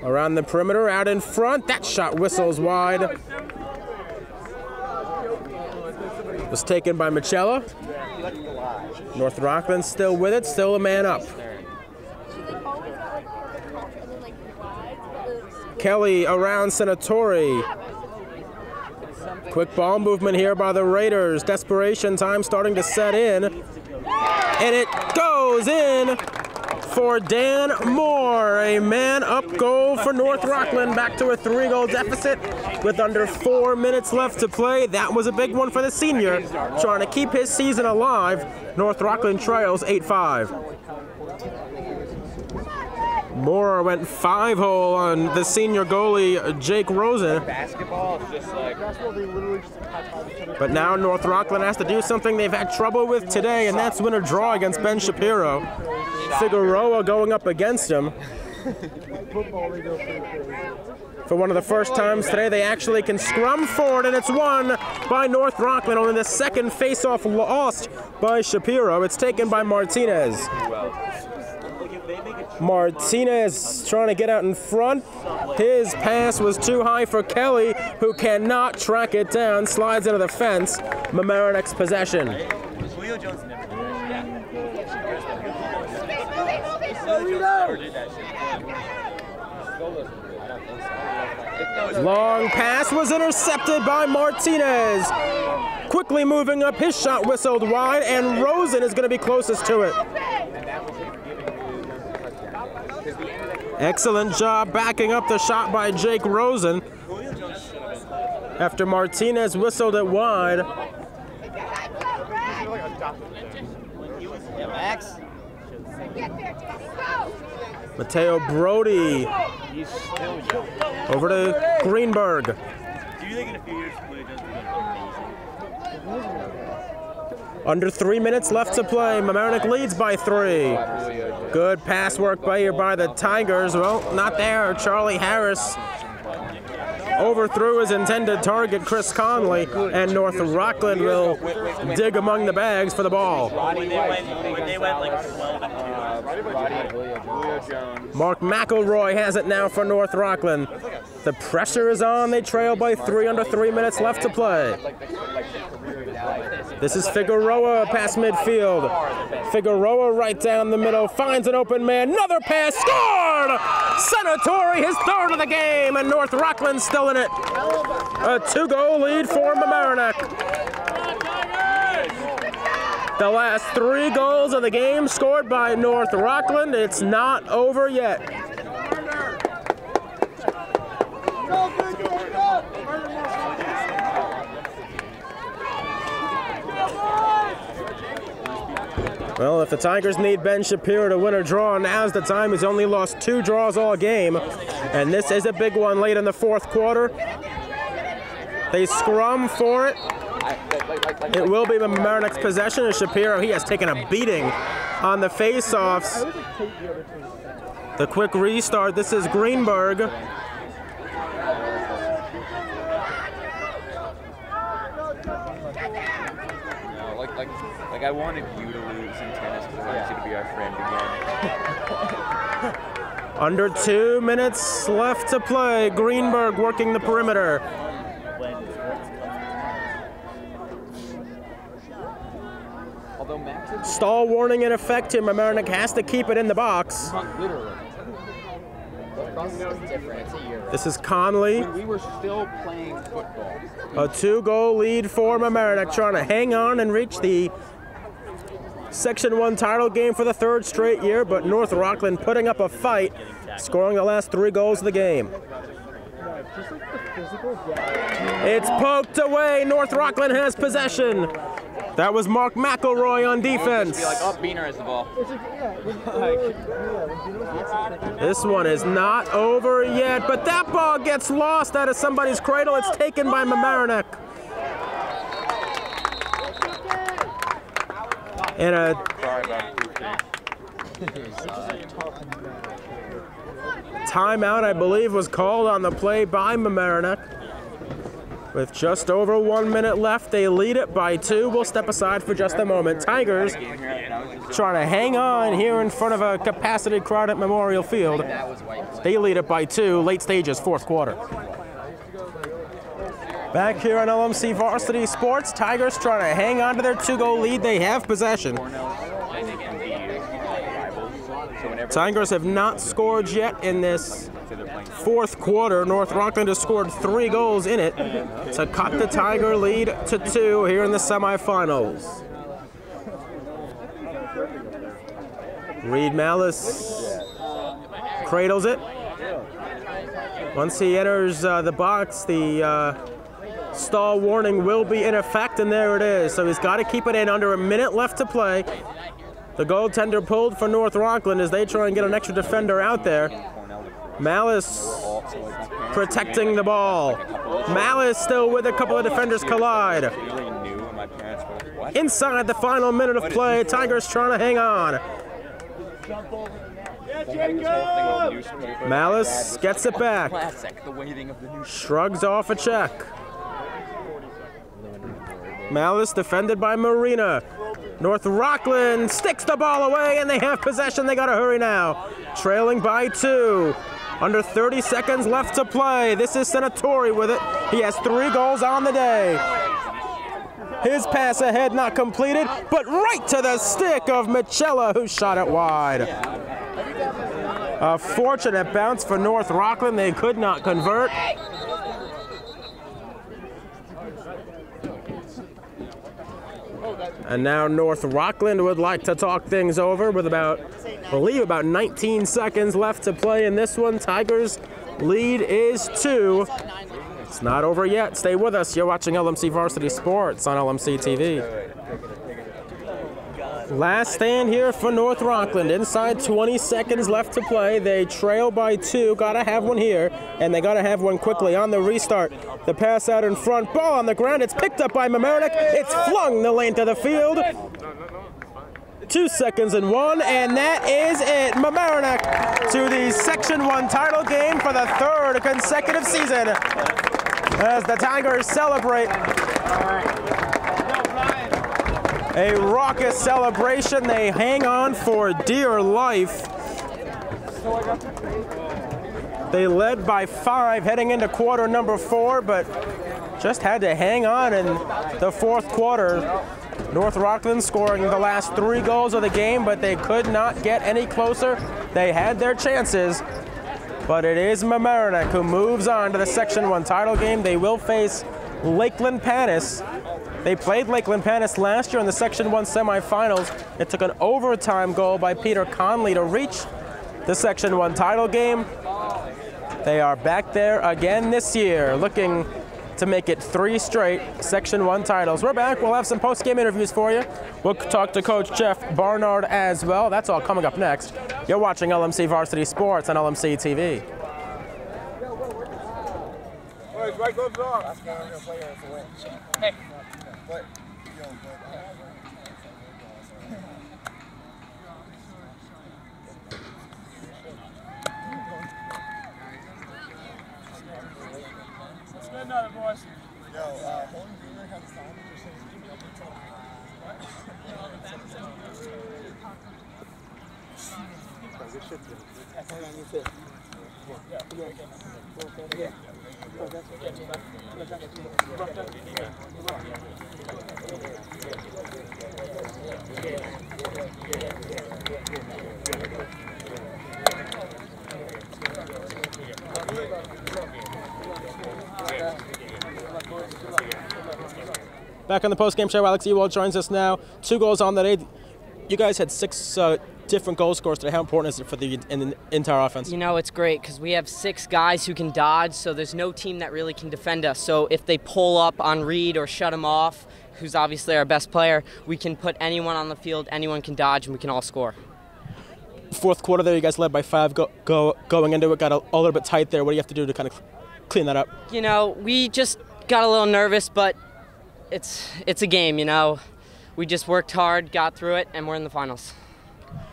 Around the perimeter, out in front, that shot whistles wide. was taken by Michella. North Rockland still with it, still a man up. Kelly around Senatori. Quick ball movement here by the Raiders. Desperation time starting to set in. And it goes in for Dan Moore. A man-up goal for North Rockland. Back to a 3-goal deficit with under 4 minutes left to play. That was a big one for the senior, trying to keep his season alive. North Rockland trails 8-5. Moore went 5-hole on the senior goalie, Jake Rosen. Basketball is just like... But now North Rockland has to do something they've had trouble with today, and that's win or draw against Ben Shapiro. Figueroa going up against him. For one of the first times today, they actually can scrum forward, and it's won by North Rockland. Only the second face-off lost by Shapiro. It's taken by Martinez. Martinez trying to get out in front. His pass was too high for Kelly, who cannot track it down. Slides into the fence. Mamaroneck's possession. Long pass was intercepted by Martinez. Quickly moving up, his shot whistled wide, and Rosen is going to be closest to it. Excellent job backing up the shot by Jake Rosen. After Martinez whistled it wide. Mateo Brody over to Greenberg. Do you think in a few years Julio Jones will be amazing? Under 3 minutes left to play. Mamaroneck leads by 3. Good pass work by the Tigers. Well, not there. Charlie Harris overthrew his intended target, Chris Conley, and North Rockland will dig among the bags for the ball. When they went like 12-2. Mark McElroy has it now for North Rockland. The pressure is on. They trail by 3 under 3 minutes left to play. This is Figueroa past midfield. Figueroa right down the middle, finds an open man. Another pass, scored! Senatori, his 3rd of the game, and North Rockland still in it. A 2-goal lead for Mamaroneck. The last 3 goals of the game scored by North Rockland. It's not over yet. Well, if the Tigers need Ben Shapiro to win or draw, now's the time. He's only lost 2 draws all game, and this is a big one late in the 4th quarter. They scrum for it. It will be Mamaroneck's possession, and Shapiro, he has taken a beating on the face-offs. The quick restart, this is Greenberg. Like I wanted you to lose in tennis, but I want you to be our friend again. Under 2 minutes left to play. Greenberg working the perimeter. Stall warning in effect here. Mamaroneck has to keep it in the box. Literally. This is Conley. We were still playing football. A 2-goal lead for Mamaroneck, trying to hang on and reach the Section 1 title game for the 3rd straight year, but North Rockland putting up a fight, scoring the last 3 goals of the game. It's poked away. North Rockland has possession. That was Mark McElroy on defense. Be like, oh, Beaner has the ball. This one is not over yet, but that ball gets lost out of somebody's cradle. It's taken by Mamaroneck. And a timeout, I believe, was called on the play by Mamaroneck. With just over 1 minute left, they lead it by 2. We'll step aside for just a moment. Tigers trying to hang on here in front of a capacity crowd at Memorial Field. They lead it by 2, late stages, 4th quarter. Back here on LMC Varsity Sports, Tigers trying to hang on to their 2-goal lead. They have possession. Tigers have not scored yet in this fourth quarter. North Rockland has scored 3 goals in it to cut the Tiger lead to 2 here in the semifinals. Reed Malice cradles it. Once he enters the box, the stall warning will be in effect, and there it is. So he's got to keep it in under a minute left to play. The goaltender pulled for North Rockland as they try and get an extra defender out there. Malice protecting the ball. Malice still with a couple of defenders collide. Inside the final minute of play, Tigers trying to hang on. Malice gets it back. Shrugs off a check. Malice defended by Marina. North Rockland sticks the ball away and they have possession. They gotta hurry now. Trailing by 2. Under 30 seconds left to play. This is Senatori with it. He has 3 goals on the day. His pass ahead not completed, but right to the stick of Michella, who shot it wide. A fortunate bounce for North Rockland. They could not convert. And now North Rockland would like to talk things over with I believe about 19 seconds left to play in this one. Tigers lead is 2. It's not over yet. Stay with us. You're watching LMC Varsity Sports on LMC TV. Last stand here for North Rockland. Inside 20 seconds left to play. They trail by 2. Gotta have one here, and they gotta have one quickly on the restart. The pass out in front. Ball on the ground. It's picked up by Mamaroneck. It's flung the length of the field. 2 seconds and 1, and that is it. Mamaroneck to the Section 1 title game for the 3rd consecutive season. As the Tigers celebrate. A raucous celebration. They hang on for dear life. They led by 5 heading into quarter number 4, but just had to hang on in the 4th quarter. North Rockland scoring the last 3 goals of the game, but they could not get any closer. They had their chances, but it is Mamaroneck who moves on to the Section 1 title game. They will face Lakeland Panis. They played Lakeland Panis last year in the Section 1 semifinals. It took an overtime goal by Peter Conley to reach the Section 1 title game. They are back there again this year, looking to make it 3 straight Section 1 titles. We're back. We'll have some post-game interviews for you. We'll talk to Coach Jeff Barnard as well. That's all coming up next. You're watching LMC Varsity Sports on LMC TV. Right gloves off. Hey. What? Let's get another, boys. Yo, Holden Greener has time to say good shit, dude. Yeah. Back on the post-game show, Alex Ewald joins us now. 2 goals on the day. You guys had 6 different goal scorers today. How important is it for the entire offense? You know, it's great because we have 6 guys who can dodge, so there's no team that really can defend us. So if they pull up on Reed or shut him off, who's obviously our best player, we can put anyone on the field, anyone can dodge, and we can all score. 4th quarter there, you guys led by 5 going into it. Got a little bit tight there. What do you have to do to kind of clean that up? You know, we just got a little nervous, but it's a game, you know. We just worked hard, got through it, and we're in the finals.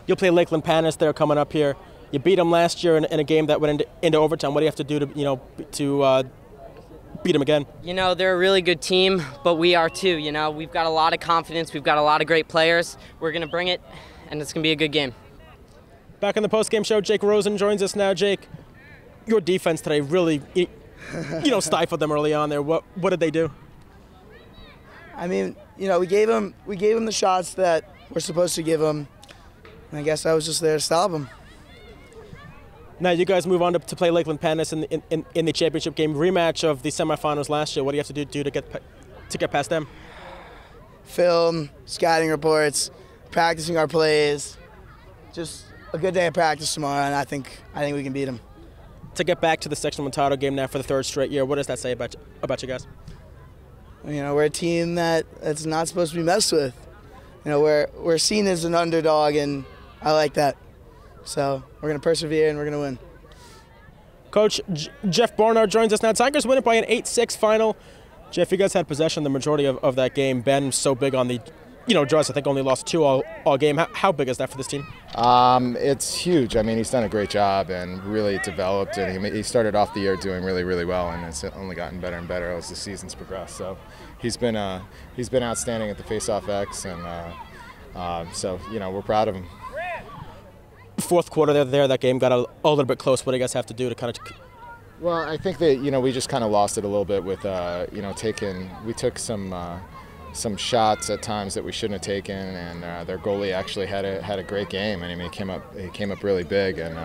You'll play Lakeland Panis there coming up here. You beat them last year in a game that went into overtime. What do you have to do to beat them again? You know, they're a really good team, but we are too. You know, we've got a lot of confidence. We've got a lot of great players. We're going to bring it, and it's going to be a good game. Back on the post-game show, Jake Rosen joins us now. Jake, your defense today really stifled them early on there. What did they do? I mean, we gave them the shots that we're supposed to give them. And I guess I was just there to stop them. Now you guys move on to play Lakeland Pandas in the championship game rematch of the semifinals last year. What do you have to do to get past them? Film, scouting reports, practicing our plays. Just a good day of practice tomorrow, and I think we can beat them. To get back to the Section 1 title game now for the third straight year, what does that say about you guys? We're a team that's not supposed to be messed with. We're seen as an underdog, and I like that. So we're going to persevere, and we're going to win. Coach Jeff Barnard joins us now. Tigers win it by an 8-6 final. Jeff, you guys had possession the majority of that game. Ben so big on the draws. I think only lost 2 all game. How big is that for this team? It's huge. I mean, he's done a great job and really developed. And he started off the year doing really, really well, and it's only gotten better and better as the season's progressed. So he's been outstanding at the Face-Off X, and so we're proud of him. Fourth quarter there, that game got a little bit close. What do you guys have to do to kind of? Well, I think that we just kind of lost it a little bit with we took some shots at times that we shouldn't have taken, and their goalie actually had a great game. And I mean, he came up really big and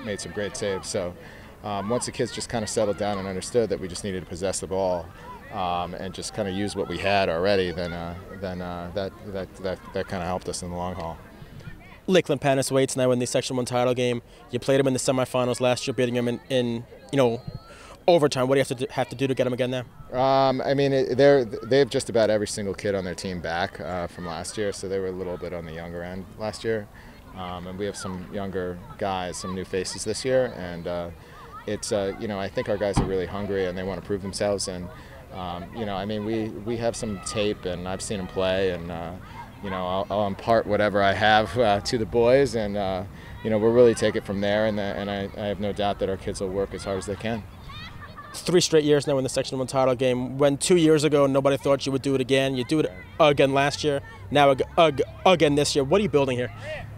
made some great saves. So once the kids just kind of settled down and understood that we just needed to possess the ball and just kind of use what we had already, then that kind of helped us in the long haul. Lakeland Pandas waits now in the Section 1 title game. You played them in the semifinals last year, beating them in overtime. What do you have to do to get them again now? I mean, they have just about every single kid on their team back from last year, so they were a little bit on the younger end last year. And we have some younger guys, some new faces this year, and it's I think our guys are really hungry and they want to prove themselves. And I mean, we have some tape, and I've seen them play, and I'll impart whatever I have to the boys, and we'll really take it from there. And I have no doubt that our kids will work as hard as they can. 3 straight years now in the Section 1 title game. When 2 years ago nobody thought you would do it again, you do it again last year. Now again this year. What are you building here?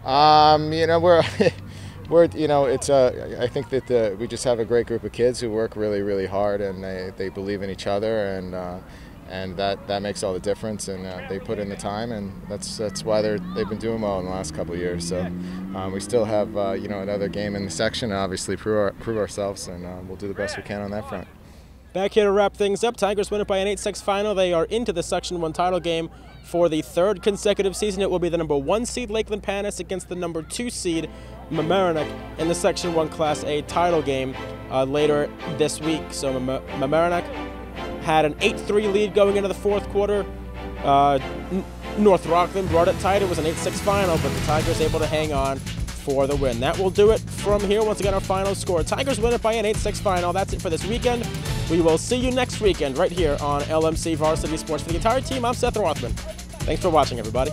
We're it's I think that we just have a great group of kids who work really, really hard, and they believe in each other, and that makes all the difference, and they put in the time, and that's why they've been doing well in the last couple of years. So we still have another game in the section, obviously prove ourselves, and we'll do the best we can on that front. Back here to wrap things up, Tigers win it by an 8-6 final. They are into the Section 1 title game for the 3rd consecutive season. It will be the number 1 seed Lakeland Pandas against the number 2 seed Mamaroneck in the Section 1 Class A title game later this week. So Mamaroneck had an 8-3 lead going into the 4th quarter. North Rockland brought it tight. It was an 8-6 final, but the Tigers able to hang on for the win. That will do it from here. Once again, our final score. Tigers win it by an 8-6 final. That's it for this weekend. We will see you next weekend right here on LMC Varsity Sports. For the entire team, I'm Seth Rothman. Thanks for watching, everybody.